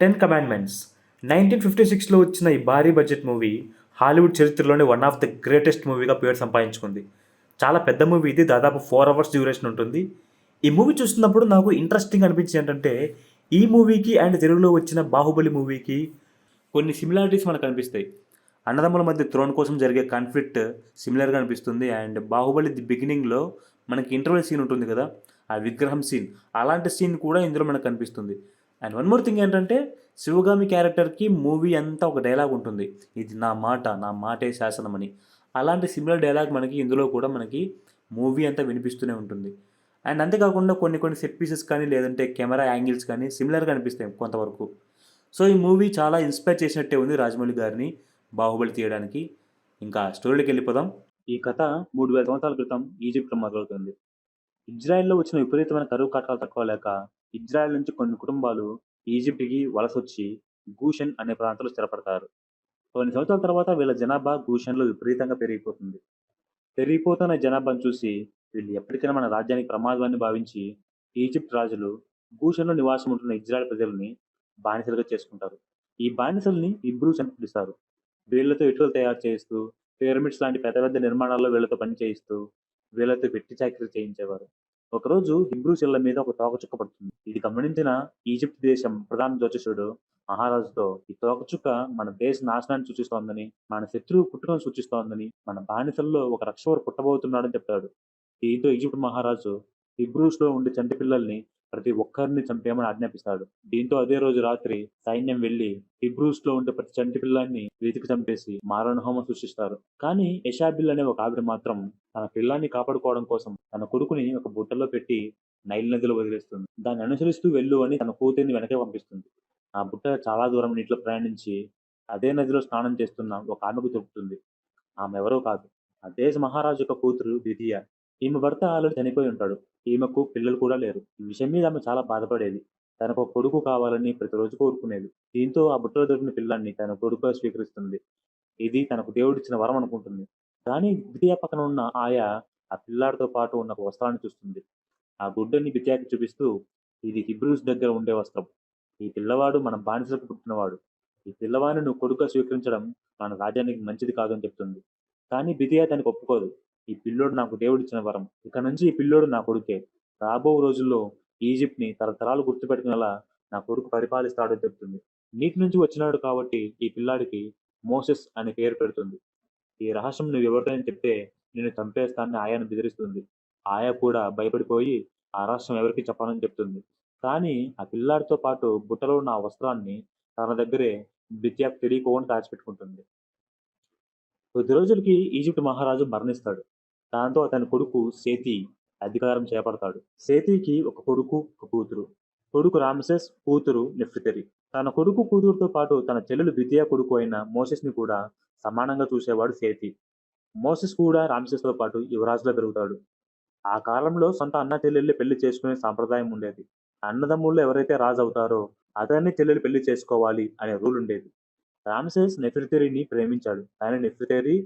Ten commandments 1956లో వచ్చిన ఈ భారీ బడ్జెట్ మూవీ హాలీవుడ్ చరిత్రలోనే వన్ ఆఫ్ ద గ్రేటెస్ట్ మూవీగా పేరు సంపాదించుకుంది. చాలా పెద్ద మూవీ ఇది. దాదాపు 4 అవర్స్ డ్యూరేషన్ ఉంటుంది. ఈ మూవీ చూస్తున్నప్పుడు నాకు ఇంట్రెస్టింగ్ అనిపించింది ఏంటంటే, ఈ మూవీకి అండ్ తెలుగులో వచ్చిన బాహుబలి మూవీకి కొన్ని సిమిలారిటీస్ మనకు కనిపిస్తాయి. అన్నదమ్ముల మధ్య థ్రోన్ కోసం జరిగే కాన్ఫ్లిక్ట్ సిమిలర్గా అనిపిస్తుంది. అండ్ బాహుబలి ది బిగినింగ్లో మనకి ఇంటర్వెల్ సీన్ ఉంటుంది కదా, ఆ విగ్రహం సీన్, అలాంటి సీన్ కూడా ఇందులో మనకు కనిపిస్తుంది. అండ్ వన్ మోర్ థింగ్ ఏంటంటే, శివగామి క్యారెక్టర్కి మూవీ అంతా ఒక డైలాగ్ ఉంటుంది, ఇది నా మాట, నా మాటే శాసనం అని. అలాంటి సిమిలర్ డైలాగ్ మనకి ఇందులో కూడా మనకి మూవీ అంతా వినిపిస్తూనే ఉంటుంది. అండ్ అంతేకాకుండా కొన్ని కొన్ని సెట్ పీసెస్ కానీ లేదంటే కెమెరా యాంగిల్స్ కానీ సిమిలర్గా అనిపిస్తాయి కొంతవరకు. సో ఈ మూవీ చాలా ఇన్స్పైర్ చేసినట్టే ఉంది రాజమౌళి గారిని బాహుబలి తీయడానికి. ఇంకా స్టోరీకి వెళ్ళిపోదాం. ఈ కథ 3000 సంవత్సరాల క్రితం ఈజిప్ట్లో మొదలవుతుంది. ఇజ్రాయెల్లో వచ్చిన విపరీతమైన కరువు కాటకాలు తట్టుకోలేక ఇజ్రాయెల్ నుంచి కొన్ని కుటుంబాలు ఈజిప్ట్కి వలసొచ్చి గూషన్ అనే ప్రాంతంలో స్థిరపడతారు. కొన్ని సంవత్సరాల తర్వాత వీళ్ళ జనాభా గూషన్లో విపరీతంగా పెరిగిపోతుంది. పెరిగిపోతున్న జనాభాను చూసి వీళ్ళు ఎప్పటికైనా మన రాజ్యానికి ప్రమాదం అని భావించి ఈజిప్ట్ రాజులు గూషన్లో నివాసం ఉంటున్న ఇజ్రాయెల్ ప్రజల్ని బానిసలుగా చేసుకుంటారు. ఈ బానిసల్ని హిబ్రూస్ అని పిలుస్తారు. వీళ్ళతో ఇటుకలు తయారు చేయిస్తూ, పిరమిడ్స్ లాంటి పెద్ద పెద్ద నిర్మాణాల్లో వీళ్ళతో పని చేయిస్తూ, వీళ్ళతో వెట్టి చాకిరీ చేయించేవారు. ఒకరోజు హిబ్రూస్ ఇళ్ల మీద ఒక తోకచుక్క పడుతుంది. ఇది గమనించిన ఈజిప్ట్ దేశం ప్రధాన జ్యోతిష్యుడు మహారాజుతో, ఈ తోకచుక్క మన దేశ నాశనాన్ని సూచిస్తోందని, మన శత్రువు పుట్టుకను సూచిస్తోందని, మన బానిసల్లో ఒక రక్షకుడు పుట్టబోతున్నాడని చెప్తాడు. దీంతో ఈజిప్ట్ మహారాజు హిబ్రూస్ లో ఉండే చంటి పిల్లల్ని ప్రతి ఒక్కరిని చంపేయమని ఆజ్ఞాపిస్తాడు. దీంతో అదే రోజు రాత్రి సైన్యం వెళ్లి హిబ్రూస్ లో ఉండే ప్రతి చంటి పిల్లాన్ని వెతికి చంపేసి మారణహోమం సృష్టిస్తారు. కానీ ఎషాబిల్ అనే ఒక ఆవిడ మాత్రం తన పిల్లాన్ని కాపాడుకోవడం కోసం తన కొడుకుని ఒక బుట్టలో పెట్టి నైల్ నదిలో వదిలేస్తుంది. దాన్ని అనుసరిస్తూ వెళ్ళు అని తన కూతురిని వెనకే పంపిస్తుంది. ఆ బుట్ట చాలా దూరం నీటిలో ప్రయాణించి అదే నదిలో స్నానం చేస్తున్న ఒక ఆమెకు దొరుకుతుంది. ఆమె ఎవరో కాదు, ఆ దేశ మహారాజు యొక్క కూతురు ద్వితీయ. ఈమె భర్త ఆల్రెడీ చనిపోయి ఉంటాడు. ఈమెకు పిల్లలు కూడా లేరు. ఈ విషయం మీద ఆమె చాలా బాధపడేది. తనకు ఒక కొడుకు కావాలని ప్రతిరోజు కోరుకునేది. దీంతో ఆ బుట్టలో దొరికిన పిల్లాన్ని తన కొడుకుగా స్వీకరిస్తుంది. ఇది తనకు దేవుడిచ్చిన వరం అనుకుంటుంది. కానీ ద్వితీయ పక్కన ఉన్న ఆయా ఆ పిల్లాడితో పాటు ఉన్న ఒక వస్త్రాన్ని చూస్తుంది. ఆ గుడ్డని ద్వితీయకి చూపిస్తూ, ఇది హిబ్రూస్ దగ్గర ఉండే వస్త్రం. ఈ పిల్లవాడు మన బానిసలకు పుట్టినవాడు. ఈ పిల్లవాడిని నువ్వు కొడుకుగా స్వీకరించడం మన రాజ్యానికి మంచిది కాదు అని చెప్తుంది. కానీ ద్వితీయ దానికి ఒప్పుకోదు. ఈ పిల్లోడు నాకు దేవుడిచ్చిన వరం. ఇక నుంచి ఈ పిల్లోడు నా కొడుకే. రాబో రోజుల్లో ఈజిప్ట్‌ని తరతరాలు గుర్తుపెట్టుకునేలా నా కొడుకు పరిపాలిస్తాడని చెప్తుంది. నీటి నుంచి వచ్చినాడు కాబట్టి ఈ పిల్లాడికి మోసెస్ అనే పేరు పెడుతుంది. ఈ రహస్యం నువ్వెవరికైనా చెప్తే నిన్ను చంపేస్తానని ఆయాను బెదిరిస్తుంది. ఆయా కూడా భయపడిపోయి ఆ రహస్యం ఎవరికీ చెప్పనని చెప్తుంది. కానీ ఆ పిల్లాడితో పాటు బుట్టలో ఉన్న ఆ వస్త్రాన్ని తన దగ్గరే ద్వితీయకు తెలియకుండా దాచిపెట్టుకుంటుంది. కొద్ది రోజులకి ఈజిప్ట్ మహారాజు మరణిస్తాడు. దాంతో అతని కొడుకు సేతి అధికారం చేపడతాడు. సేతికి ఒక కొడుకు, ఒక కూతురు. కొడుకు రామ్సెస్, కూతురు నెఫ్రితరి. తన కొడుకు కూతురుతో పాటు తన చెల్లెలు ద్వితీయ కొడుకు అయిన మోసెస్ ని కూడా సమానంగా చూసేవాడు సేతి. మోసెస్ కూడా రామ్సెస్తో పాటు యువరాజులా పెరుగుతాడు. ఆ కాలంలో సొంత అన్న చెల్లెళ్ళే పెళ్లి చేసుకునే సాంప్రదాయం ఉండేది. అన్నదమ్ముల్లో ఎవరైతే రాజు అవుతారో అతన్ని చెల్లెలు పెళ్లి చేసుకోవాలి అనే రూల్ ఉండేది. రామ్సెస్ నెఫ్రితెరీని ప్రేమించాడు. కానీ నెఫ్రితెరీ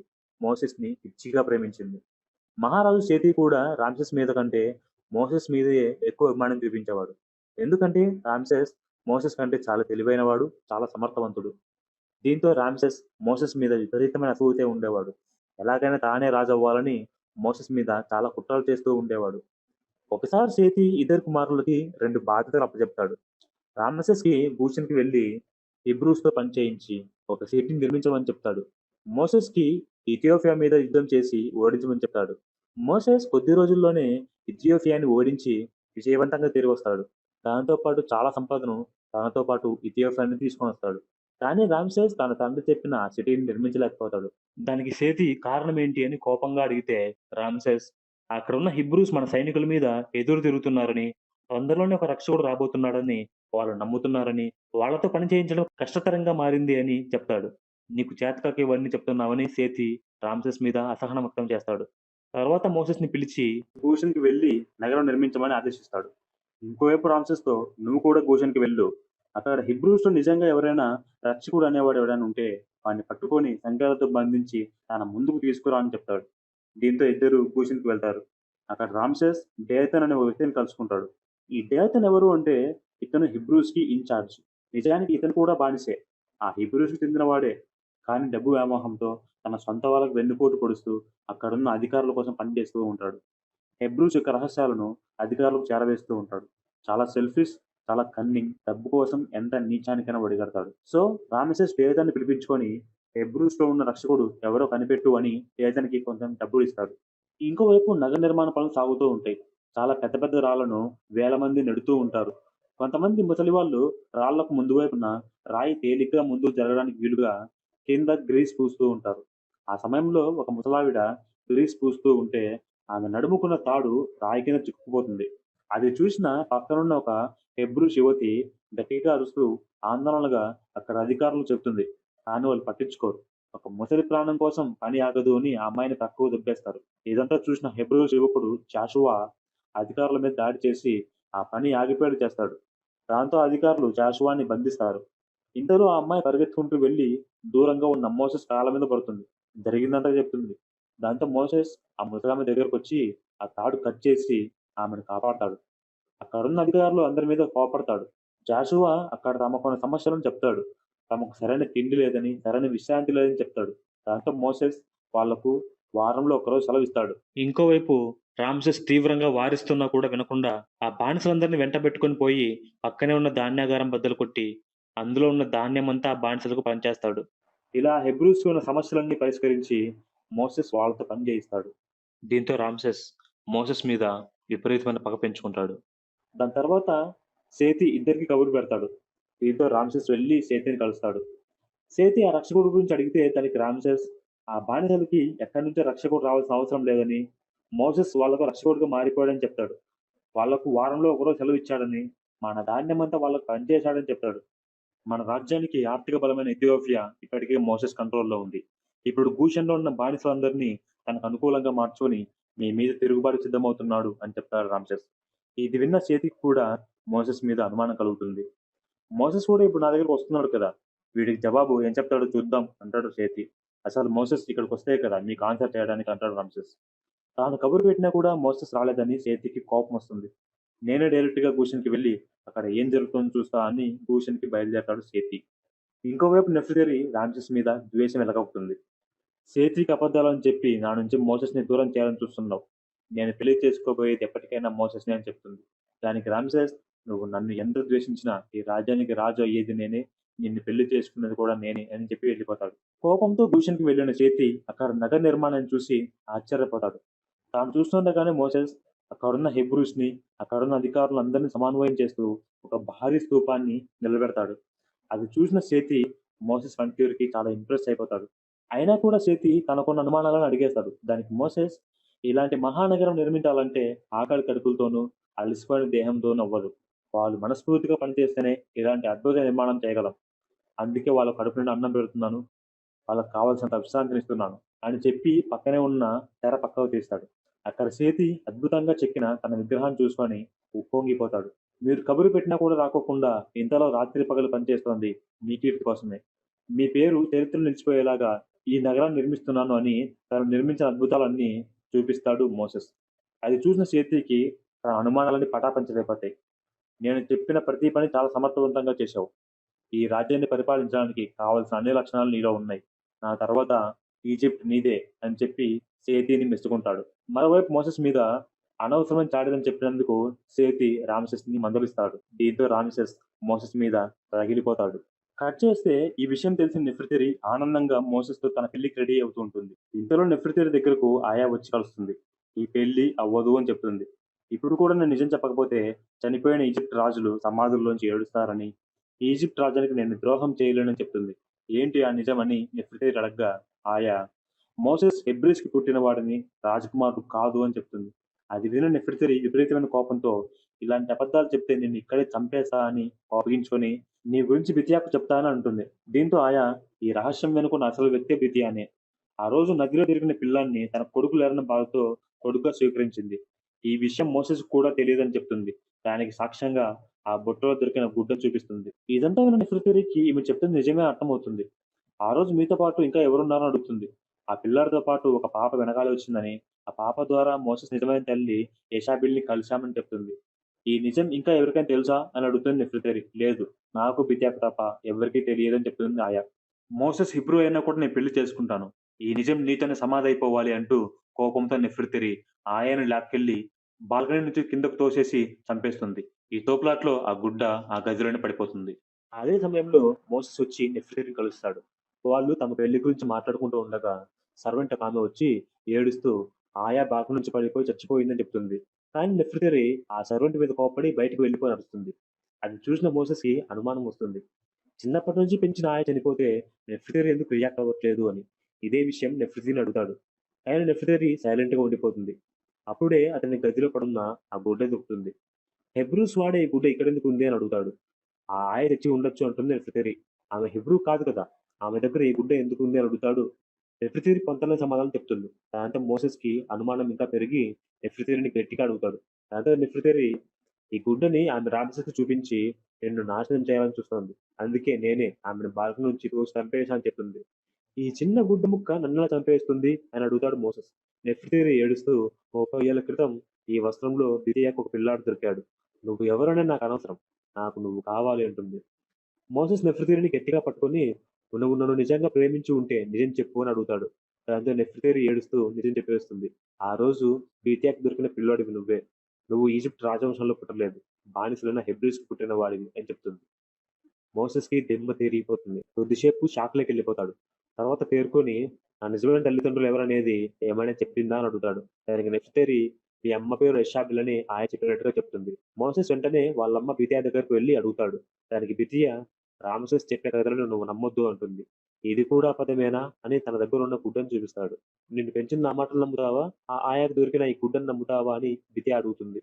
మోసెస్‌ని పిచ్చిగా ప్రేమించింది. మహారాజు సేతి కూడా రామ్సెస్ మీద కంటే మోసెస్ మీదే ఎక్కువ అభిమానం చూపించేవాడు. ఎందుకంటే రామ్సెస్ మోసెస్ కంటే చాలా తెలివైనవాడు, చాలా సమర్థవంతుడు. దీంతో రామ్సెస్ మోసెస్ మీద విపరీతమైన అసూయతో ఉండేవాడు. ఎలాగైనా తానే రాజు అవ్వాలని మోసెస్ మీద చాలా కుట్రలు చేస్తూ ఉండేవాడు. ఒకసారి సేతి ఇద్దరు కుమారులకి 2 బాధ్యతలు అప్పచెప్తాడు. రామ్సెస్‌కి భూషణ్‌కి వెళ్లి హిబ్రూస్‌తో పని చేయించి ఒక సిటీని నిర్మించమని చెప్తాడు. మోసెస్‌కి ఇథియోపియా మీద యుద్ధం చేసి ఓడించమని చెప్తాడు. మోసెస్ కొద్ది రోజుల్లోనే ఇథియోపియాని ఓడించి విజయవంతంగా తిరిగొస్తాడు. దాంతో పాటు చాలా సంపదను తనతో పాటు ఇథియోపియాని తీసుకొనొస్తాడు. కానీ రామ్సెస్ తన తండ్రి చెప్పిన ఆ సిటీని నిర్మించలేకపోతాడు. దానికి సేతి కారణం ఏంటి అని కోపంగా అడిగితే రామ్సెస్, అక్కడున్న హిబ్రూస్ మన సైనికుల మీద ఎదురు తిరుగుతున్నారని, తొందరలోనే ఒక రక్షకుడు రాబోతున్నాడని వాళ్ళు నమ్ముతున్నారని, వాళ్ళతో పని చేయించడం కష్టతరంగా మారింది అని చెప్తాడు. నీకు చేతకాక ఇవన్నీ చెప్తున్నావని సేతి రామ్సెస్ మీద అసహనం వ్యక్తం చేస్తాడు. తర్వాత మోసెస్‌ని పిలిచి గోషెన్‌కి వెళ్లి నగరం నిర్మించమని ఆదేశిస్తాడు. ఇంకోవైపు రామ్సెస్‌తో, నువ్వు కూడా గోషెన్‌కి వెళ్ళు. అక్కడ హిబ్రూస్‌లో నిజంగా ఎవరైనా రక్షకుడు అనేవాడు ఎవరైనా ఉంటే వాడిని పట్టుకొని సంకెళ్లతో బంధించి తన ముందుకు తీసుకురా అని చెప్తాడు. దీంతో ఇద్దరు గోషెన్‌కి వెళ్తారు. అక్కడ రామ్సెస్ డేతన్ అనే ఒక వ్యక్తిని కలుసుకుంటాడు. ఈ డేతన్ ఎవరు అంటే ఇతను హిబ్రూస్‌కి ఇన్‌చార్జ్. నిజానికి ఇతను కూడా బానిసే. ఆ హీబ్రూస్‌కి చెందినవాడే. కానీ డబ్బు వ్యామోహంతో తన సొంత వాళ్ళకి వెన్నుపోటు పొడుస్తూ అక్కడున్న అధికారుల కోసం పనిచేస్తూ ఉంటాడు. హెబ్రూస్ యొక్క రహస్యాలను అధికారులకు చేరవేస్తూ ఉంటాడు. చాలా సెల్ఫిష్, చాలా కన్నింగ్, డబ్బు కోసం ఎంత నీచానికైనా ఒడిగడతాడు. సో, రామెసెస్ ఏథన్‌ని పిలిపించుకొని హెబ్రూస్‌లో ఉన్న రక్షకుడు ఎవరో కనిపెట్టు అని ఏథన్‌కి కొంచెం డబ్బులిస్తాడు. ఇంకోవైపు నగర నిర్మాణ పనులు సాగుతూ ఉంటాయి. చాలా పెద్ద పెద్ద రాళ్లను వేల మంది నెడుతూ ఉంటారు. కొంతమంది ముసలివాళ్ళు రాళ్లకు ముందు వైపున రాయి తేలిగ్గా ముందుకు జరగడానికి వీలుగా కింద గ్రీస్ పూస్తూ ఉంటారు. ఆ సమయంలో ఒక ముసలావిడ గ్రీస్ పూస్తూ ఉంటే ఆమె నడుముకున్న తాడు రాయి కింద చిక్కుకుపోతుంది. అది చూసిన పక్కనున్న ఒక హెబ్రూ యువతి గట్టిగా అరుస్తూ ఆందోళనగా అక్కడ అధికారులకు చెప్తుంది. కానీ వాళ్ళు పట్టించుకోరు. ఒక ముసలి ప్రాణం కోసం పని ఆగదు అని ఆ అమ్మాయిని పక్కకు దొబ్బేస్తారు. ఇదంతా చూసిన హెబ్రూ యువకుడు జాషువా అధికారుల మీద దాడి చేసి ఆ పని ఆగిపోయేలా చేస్తాడు. దాంతో అధికారులు జాషువాని బంధిస్తారు. ఇంతలో ఆ అమ్మాయి పరిగెత్తుకుంటూ వెళ్లి దూరంగా ఉన్న మోసెస్ కాళ్ళ మీద పడుతుంది. జరిగిందంతా చెప్తుంది. దాంతో మోసెస్ ఆ ముసలామె దగ్గరకొచ్చి ఆ తాడు కట్ చేసి ఆమెను కాపాడతాడు. అక్కడున్న అధికారులు అందరి మీద కోపడతాడు. జాషువా అక్కడ తమకున్న సమస్యలను చెప్తాడు. తమకు సరైన తిండి లేదని, సరైన విశ్రాంతి లేదని చెప్తాడు. దాంతో మోసెస్ వాళ్లకు వారంలో ఒకరోజు సెలవిస్తాడు. ఇంకోవైపు రామ్సెస్ తీవ్రంగా వారిస్తున్నా కూడా వినకుండా ఆ బానిసలందరినీ వెంటబెట్టుకొని పోయి పక్కనే ఉన్న ధాన్యాగారం బద్దలు కొట్టి అందులో ఉన్న ధాన్యమంతా ఆ బానిసలకు పంచేస్తాడు. ఇలా హెబ్రూస్‌లో ఉన్న సమస్యలన్నీ పరిష్కరించి మోసెస్ వాళ్ళతో పని చేయిస్తాడు. దీంతో రామ్సెస్ మోసెస్ మీద విపరీతమైన పగ పెంచుకుంటాడు. దాని తర్వాత సేతి ఇద్దరికి కబురు పెడతాడు. దీంతో రామ్సెస్ వెళ్లి సేతిని కలుస్తాడు. సేతి ఆ రక్షకుడి గురించి అడిగితే దానికి రామ్సెస్ ఆ బానిసలకి ఎక్కడి నుంచో రక్షకుడు రావాల్సిన అవసరం లేదని, మోసెస్ వాళ్ళకు రక్షకుడిగా మారిపోయాడని చెప్తాడు. వాళ్ళకు వారంలో ఒకరోజు సెలవు ఇచ్చాడని, మన ధాన్యమంతా వాళ్ళకు పనిచేశాడని చెప్తాడు. మన రాజ్యానికి ఆర్థిక బలమైన ఇథియోపియా ఇప్పటికే మోసెస్ కంట్రోల్‌లో ఉంది. ఇప్పుడు గోషెన్‌లో ఉన్న బానిసలందరినీ తనకు అనుకూలంగా మార్చుకొని మీ మీద తిరుగుబాటుకు సిద్ధమవుతున్నాడు అని చెప్తాడు రామ్సెస్. ఇది విన్న చేతికి కూడా మోసెస్ మీద అనుమానం కలుగుతుంది. మోసెస్ కూడా ఇప్పుడు నా దగ్గరికి వస్తున్నాడు కదా! వీడికి జవాబు ఏం చెప్తాడో చూద్దాం అంటాడు చేతి. అసలు మోసెస్ ఇక్కడికొస్తే కదా మీకు ఆన్సర్ చేయడానికి అంటాడు రామ్సెస్. తాను కబురు పెట్టినా కూడా మోసెస్ రాలేదని చేతికి కోపమొస్తుంది. నేనే డైరెక్ట్‌గా గోషెన్‌కి వెళ్లి అక్కడ ఏం జరుగుతుందో చూస్తా అని గోషెన్‌కి బయలుదేరతాడు సేతి. ఇంకోవైపు నెఫ్లిగరీ రామ్సెస్ మీద ద్వేషం వెలగక్కుతుంది. సేతికి అబద్ధాలని చెప్పి నా నుంచి మోసెస్‌ని దూరం చేయాలని చూస్తున్నావు. నేను పెళ్లి చేసుకోబోయేది ఎప్పటికైనా మోసెస్‌నే అని చెప్తుంది. దానికి రామ్సెస్ నువ్వు నన్ను ఎంత ద్వేషించినా ఈ రాజ్యానికి రాజు అయ్యేది నేనే. నిన్ను పెళ్లి చేసుకున్నది కూడా నేనే అని చెప్పి వెళ్ళిపోతాడు. కోపంతో గోషెన్‌కి వెళ్ళిన చేతి అక్కడ నగర నిర్మాణాన్ని చూసి ఆశ్చర్యపోతాడు. తాను చూస్తుండగానే మోసెస్ అక్కడున్న హెబ్రూస్‌ని, అక్కడున్న అధికారులందరిని సమన్వయం చేస్తూ ఒక భారీ స్తూపాన్ని నిలబెడతాడు. అది చూసిన సేతి మోసెస్ పనితీరుకి చాలా ఇంప్రెస్ అయిపోతాడు. అయినా కూడా సేతి తనకున్న అనుమానాలను అడిగేస్తాడు. దానికి మోసెస్ ఇలాంటి మహానగరం నిర్మించాలంటే ఆకలి కడుపులతోనూ, అలసిపోయిన దేహంతోనూ అవ్వదు. వాళ్ళు మనస్ఫూర్తిగా పనిచేస్తేనే ఇలాంటి అద్భుత నిర్మాణం చేయగలం. అందుకే వాళ్ళ కడుపు నిండా అన్నం పెడుతున్నాను. వాళ్ళకి కావాల్సినంత విశ్రాంతినిస్తున్నాను అని చెప్పి పక్కనే ఉన్న తెర పక్కకు తీస్తాడు. అక్కడ సేతి అద్భుతంగా చెక్కిన తన విగ్రహాన్ని చూసుకొని ఉప్పొంగిపోతాడు. మీరు కబురు పెట్టినా కూడా రాకోకుండా ఇంతలో రాత్రి పగలు పనిచేస్తోంది మీ కీర్తి కోసమే. మీ పేరు చరిత్రలో నిలిచిపోయేలాగా ఈ నగరాన్ని నిర్మిస్తున్నాను అని తను నిర్మించిన అద్భుతాలన్నీ చూపిస్తాడు మోసెస్. అది చూసిన సేతికి తన అనుమానాలన్నీ పటాపంచలైపోతాయి. నేను చెప్పిన ప్రతి పని చాలా సమర్థవంతంగా చేశావు. ఈ రాజ్యాన్ని పరిపాలించడానికి కావాల్సిన అన్ని లక్షణాలు నీలో ఉన్నాయి. నా తర్వాత ఈజిప్ట్ నీదే అని చెప్పి సేతిని మెచ్చుకుంటాడు. మరోవైపు మోసెస్ మీద అనవసరమైన చాడీలని చెప్పినందుకు సేతి రామసెస్‌ని మందలిస్తాడు. దీంతో రామసెస్ మోసెస్ మీద రగిలిపోతాడు. కట్ చేస్తే ఈ విషయం తెలిసిన నెఫ్రితిరి ఆనందంగా మోసెస్‌తో తన పెళ్లికి రెడీ అవుతూ ఉంటుంది. ఇంతలో నెఫ్రితిరి దగ్గరకు ఆయా వచ్చి కలుస్తుంది. ఈ పెళ్లి అవ్వదు అని చెప్తుంది. ఇప్పుడు కూడా నేను నిజం చెప్పకపోతే చనిపోయిన ఈజిప్ట్ రాజులు సమాధుల్లోంచి ఏడుస్తారని, ఈజిప్ట్ రాజానికి నేను ద్రోహం చేయలేనని చెప్తుంది. ఏంటి ఆ నిజం అని నెఫ్రితిరి అడగ్గా ఆయా మోసెస్ హెబ్రీస్‌కి పుట్టినవాడని, రాజకుమారుడు కాదు అని చెప్తుంది. అది విన్న నెఫ్రితిరి విపరీతమైన కోపంతో ఇలాంటి అబద్ధాలు చెప్తే నిన్ను ఇక్కడే చంపేస్తా అని కోపగించుకొని నీ గురించి బితియాకు చెప్తానని అంటుంది. దీంతో ఆయా ఈ రహస్యం వెనుకున్న అసలు వ్యక్తే బితియానే. ఆ రోజు నదిలో తిరిగిన పిల్లాడిని తన కొడుకు లేరన్న బాధతో కొడుకుగా స్వీకరించింది. ఈ విషయం మోసెస్‌కు కూడా తెలియదని చెప్తుంది. దానికి సాక్ష్యంగా ఆ బుట్టలో దొరికిన గుడ్డను చూపిస్తుంది. ఇదంతా విన్న నెఫ్రితిరికి ఈమె చెప్తుంది నిజమే అర్థమవుతుంది. ఆ రోజు మీతో పాటు ఇంకా ఎవరున్నారని అడుగుతుంది. ఆ పిల్లాడితో పాటు ఒక పాప వెనకాలే వచ్చిందని, ఆ పాప ద్వారా మోసెస్ నిజమైన తల్లి యెషాబెల్‌ని కలిశామని చెప్తుంది. ఈ నిజం ఇంకా ఎవరికైనా తెలుసా అని అడుగుతుంది నెఫ్రితరి. లేదు. నాకు బిత్యాకు తప్ప ఎవ్వరికీ తెలియదని చెప్తుంది ఆయా. మోసెస్ హిబ్రూ అయినా కూడా నేను పెళ్లి చేసుకుంటాను. ఈ నిజం నీతోనే సమాధైపోవాలి అంటూ కోపంతో నెఫ్రితరి ఆయాని లాక్కెళ్ళి బాల్కనీ నుంచి కిందకు తోసేసి చంపేస్తుంది. ఈ తోపులాటలో ఆ గుడ్డ ఆ గదిలోనే పడిపోతుంది. అదే సమయంలో మోసెస్ వచ్చి నెఫ్రితరిని కలుస్తాడు. వాళ్ళు తమ పెళ్లి గురించి మాట్లాడుకుంటూ ఉండగా సర్వెంట్ ఒకామె వచ్చి ఏడుస్తూ ఆయా బాల్కనీ నుంచి పడిపోయి చచ్చిపోయిందని చెప్తుంది. కానీ నెఫ్రితరి ఆ సర్వెంట్ మీద కోప్పడి బయటకు వెళ్ళిపోయి నడుస్తుంది. అది చూసిన మోసెస్‌కి అనుమానం వస్తుంది. చిన్నప్పటి నుంచి పెంచిన ఆయ చనిపోతే నెఫ్రితరి ఎందుకు రియాక్ట్ అవ్వట్లేదు అని. ఇదే విషయం నెఫ్రితిని అడుగుతాడు. కానీ నెఫ్రితరి సైలెంట్‌గా ఉండిపోతుంది. అప్పుడే అతని గదిలో పడున్న ఆ గుడ్డ దొరుకుతుంది. హెబ్రూస్ వాడే ఈ గుడ్డ ఇక్కడెందుకు ఉంది అని అడుగుతాడు. ఆ ఆయ తెచ్చి ఉండొచ్చు అంటుంది నెఫ్రితరి. ఆమె హెబ్రూ కాదు కదా! ఆమె దగ్గర ఈ గుడ్డ ఎందుకుంది అని అడుగుతాడు. నెఫ్రితరి పొంతన సమాధానం చెప్తుంది. దాంతో మోసెస్‌కి అనుమానం ఇంకా పెరిగి నెఫ్రితరిని గట్టిగా అడుగుతాడు. దాంతో నెఫ్రితరి ఈ గుడ్డని ఆమె రాక్షసికి చూపించి నిన్ను నాశనం చేయాలని చూస్తోంది. అందుకే నేనే ఆమెను బాల్కనీ నుంచి తోసి చంపేశా అని చెప్తుంది. ఈ చిన్న గుడ్డ ముక్క నన్నెలా చంపేస్తుంది అని అడుగుతాడు మోసెస్. నెఫ్రితరి ఏడుస్తూ 30 ఏళ్ల క్రితం ఈ వస్త్రంలో బిరియకు ఒక పిల్లాడు దొరికాడు. నువ్వు ఎవరనేది నాకు అనవసరం. నాకు నువ్వు కావాలి అంటుంది. మోసెస్ నెఫ్రితరిని గట్టిగా పట్టుకొని నువ్వు నన్ను నిజంగా ప్రేమించి ఉంటే నిజం చెప్పు అని అడుగుతాడు. దాంతో నెఫ్రితరి ఏడుస్తూ నిజం చెప్పేస్తుంది. ఆ రోజు బితియాకు దొరికిన పిల్లోడివి నువ్వే. నువ్వు ఈజిప్ట్ రాజవంశంలో పుట్టలేదు. బానిసలైన హెబ్రీస్‌కి పుట్టిన వాడివి అని చెప్తుంది. మోసెస్‌కి దిమ్మ తిరిగిపోతుంది. కొద్దిసేపు షాక్‌లోకెళ్ళిపోతాడు. తర్వాత తేరుకొని నా నిజమైన తల్లిదండ్రులు ఎవరనేది ఏమైనా చెప్పిందా అని అడుగుతాడు. దానికి నెఫ్తలి మీ అమ్మ పేరు యెషాబెల్ అని ఆయ చెప్పినట్టుగా చెప్తుంది. మోసెస్ వెంటనే వాళ్ళమ్మ బితియా దగ్గరికి వెళ్లి అడుగుతాడు. దానికి బితియా రామసేస్ చెప్పే కథలను నువ్వు నమ్మొద్దు అంటుంది. ఇది కూడా అబద్ధమేనా అని తన దగ్గరున్న గుడ్డను చూపిస్తాడు. నిన్ను పెంచిన నా మాటలు నమ్ముతావా? ఆ ఆయాకు దొరికిన ఈ గుడ్డను నమ్ముతావా అని బితియా అడుగుతుంది.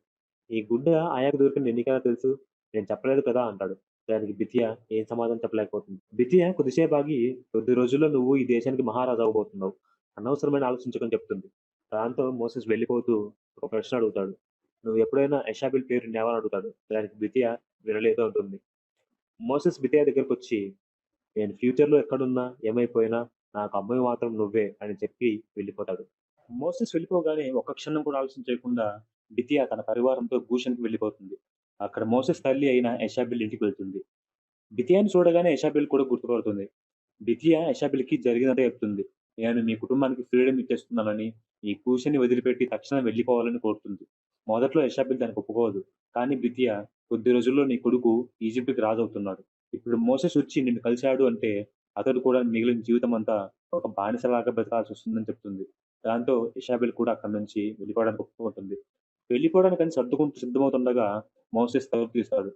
ఈ గుడ్డ ఆయాకు దొరికింది నీకెలా తెలుసు? నేను చెప్పలేదు కదా అంటాడు. దానికి బితియా ఏం సమాధానం చెప్పలేకపోతుంది. బితియా కొద్దిసేపు ఆగి, కొద్ది రోజుల్లో నువ్వు ఈ దేశానికి మహారాజు అవ్వబోతున్నావు. అనవసరమైన ఆలోచించకని చెప్తుంది. దాంతో మోసెస్ వెళ్ళిపోతూ ఒక ప్రశ్న అడుగుతాడు. నువ్వు ఎప్పుడైనా యెషాబెల్ పేరు విన్నావా అని అడుగుతాడు. దానికి బితియా వినలేదు అంటుంది. మోసెస్ బితియా దగ్గరకొచ్చి, నేను ఫ్యూచర్‌లో ఎక్కడున్నా, ఏమైపోయినా నాకు అమ్మవి మాత్రం నువ్వే అని చెప్పి వెళ్ళిపోతాడు. మోసెస్ వెళ్ళిపోగానే ఒక్క క్షణం కూడా ఆలస్యం చేయకుండా బితియా తన పరివారంతో గూషన్‌కి వెళ్ళిపోతుంది. అక్కడ మోసెస్ తల్లి అయిన యెషాబెల్ ఇంటికి వెళ్తుంది. బితియాని చూడగానే యెషాబెల్ కూడా గుర్తుపడుతుంది. బితియా యెషాబెల్‌కి జరిగినదే చెప్తుంది. నేను మీ కుటుంబానికి ఫ్రీడమ్ ఇచ్చేస్తున్నానని, ఈ కూషని వదిలిపెట్టి తక్షణం వెళ్ళిపోవాలని కోరుతుంది. మొదట్లో యెషాబెల్ దానికి ఒప్పుకోదు. కానీ బితియా కొద్ది రోజుల్లో నీ కొడుకు ఈజిప్ట్‌కి రాజవుతున్నాడు. ఇప్పుడు మోసెస్ వచ్చి నిన్ను కలిసాడు అంటే అతడు కూడా మిగిలిన జీవితమంతా ఒక బానిసలాగా బతకాల్సొస్తుందని చెప్తుంది. దాంతో యెషాబెల్ కూడా అక్కడి నుంచి వెళ్ళిపోవడానికి ఒప్పుకుంటుంది. వెళ్ళిపోవడానికని సర్దుకుంటూ సిద్ధమవుతుండగా మోసెస్ తలుపు తీస్తాడు.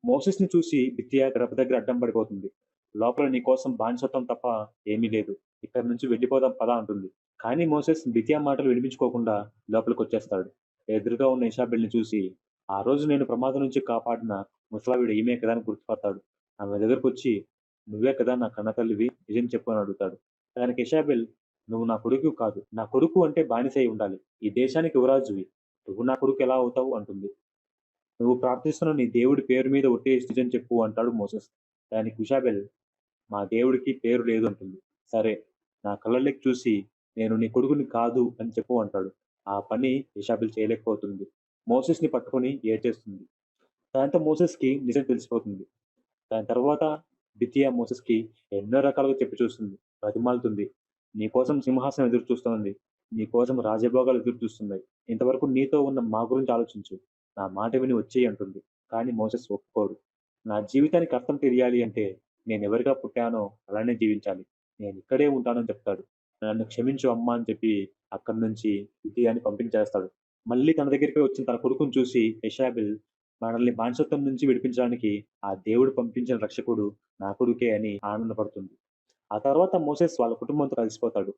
మోసెస్‌ని చూసి బిత్తియా గడప దగ్గర అడ్డం పడిపోతుంది. లోపల నీకోసం బానిసత్వం తప్ప ఏమీ లేదు. ఇక్కడి నుంచి వెళ్ళిపోదాం పద అంటుంది. కానీ మోసెస్ బితియా మాటలు వినిపించుకోకుండా లోపలికొచ్చేస్తాడు. ఎదురుగా ఉన్న ఇషాబెల్‌ని చూసి, ఆ రోజు నేను ప్రమాదం నుంచి కాపాడిన ముసలావిడ ఈమె కదా అని గుర్తుపడతాడు. ఆమె దగ్గరకొచ్చి, నువ్వే కదా నా కన్నతల్లివి నిజం చెప్పు అని అడుగుతాడు. దానికి ఇషాబెల్, నువ్వు నా కొడుకువి కాదు. నా కొడుకు అంటే బానిస అయి ఉండాలి. ఈ దేశానికి యువరాజువి. నువ్వు నా కొడుకు ఎలా అవుతావు అంటుంది. నువ్వు ప్రార్థిస్తున్న నీ దేవుడి పేరు మీద ఒట్టేసి నిజం చెప్పు అంటాడు మోసెస్. దానికి ఇషాబెల్, మా దేవుడికి పేరు లేదు అంటుంది. సరే, నా కళ్ళలోకి చూసి నేను నీ కొడుకుని కాదు అని చెప్పు అంటాడు. ఆ పని ఇషాబెల్ చేయలేకపోతుంది. మోసెస్‌ని పట్టుకొని ఏడ్చేస్తుంది. దాంతో మోసెస్‌కి నిజం తెలిసిపోతుంది. దాని తర్వాత బితియా మోసెస్‌కి ఎన్నో రకాలుగా చెప్పి చూస్తుంది. బతిమాలుతుంది. నీ కోసం సింహాసనం ఎదురు చూస్తోంది. నీ కోసం రాజభోగాలు ఎదురు చూస్తున్నాయి. ఇంతవరకు నీతో ఉన్న మా గురించి ఆలోచించు. నా మాట విని వచ్చెయి అంటుంది. కానీ మోసెస్ ఒప్పుకోడు. నా జీవితానికి అర్థం తెలియాలి అంటే నేనెవరిగా పుట్టానో అలానే జీవించాలి. నేనిక్కడే ఉంటానని చెప్తాడు. నన్ను క్షమించు అమ్మా అని చెప్పి అక్కడి నుంచి బితియాని పంపించేస్తాడు. మళ్ళీ తన దగ్గరికే వచ్చిన తన కొడుకుని చూసి యెషాబెల్ మనల్ని బానిసత్వం నుంచి విడిపించడానికి ఆ దేవుడు పంపించిన రక్షకుడు నా కొడుకే అని ఆనందపడుతుంది. ఆ తర్వాత మోసెస్ వాళ్ళ కుటుంబంతో కలిసిపోతాడు.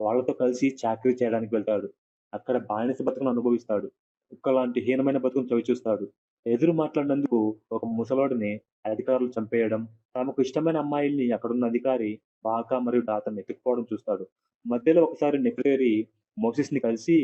వాళ్ళతో కలిసి చాకిరీ చేయడానికి వెళ్తాడు. అక్కడ బానిస బతుకును అనుభవిస్తాడు. కుక్కలాంటి హీనమైన బతుకును చవిచూస్తాడు. ఎదురు మాట్లాడినందుకు ఒక ముసలోడిని అధికారులు చంపేయడం, తమకు ఇష్టమైన అమ్మాయిల్ని అక్కడున్న అధికారి బాకా మరియు డాతన్ ఎత్తుకుపోవడం చూస్తాడు. మధ్యలో ఒకసారి నెఫ్రేరి మోసెస్‌ని కలిసి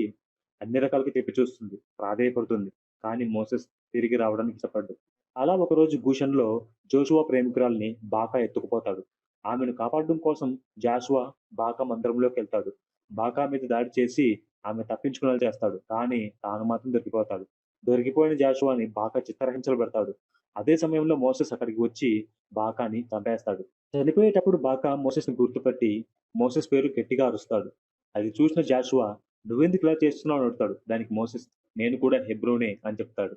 అన్ని రకాలుగా చెప్పి చూస్తుంది. ప్రాధేయపడుతుంది. కానీ మోసెస్ తిరిగి రావడానికి ఇష్టపడ్డు. అలా ఒకరోజు గూషన్‌లో జోషువ ప్రేమికురాల్ని బాకా ఎత్తుకుపోతాడు. ఆమెను కాపాడడం కోసం జాషువా బాకా మందిరంలోకెళ్తాడు. బాకా మీద దాడి చేసి ఆమె తప్పించుకునేలా చేస్తాడు. కానీ తాను మాత్రం దొరికిపోతాడు. దొరికిపోయిన జాషువాని బాకా చిత్రహింసలు పెడతాడు. అదే సమయంలో మోసెస్ అక్కడికి వచ్చి బాకాని చంపేస్తాడు. చనిపోయేటప్పుడు బాకా మోసెస్‌ని గుర్తుపట్టి మోసెస్ పేరు గట్టిగా అరుస్తాడు. అది చూసిన జాషువా "నువ్వెందుకు ఇలా చేస్తున్నావు?" అని అడుగుతాడు. దానికి మోసెస్ "నేను కూడా హెబ్రోనే" అని చెప్తాడు.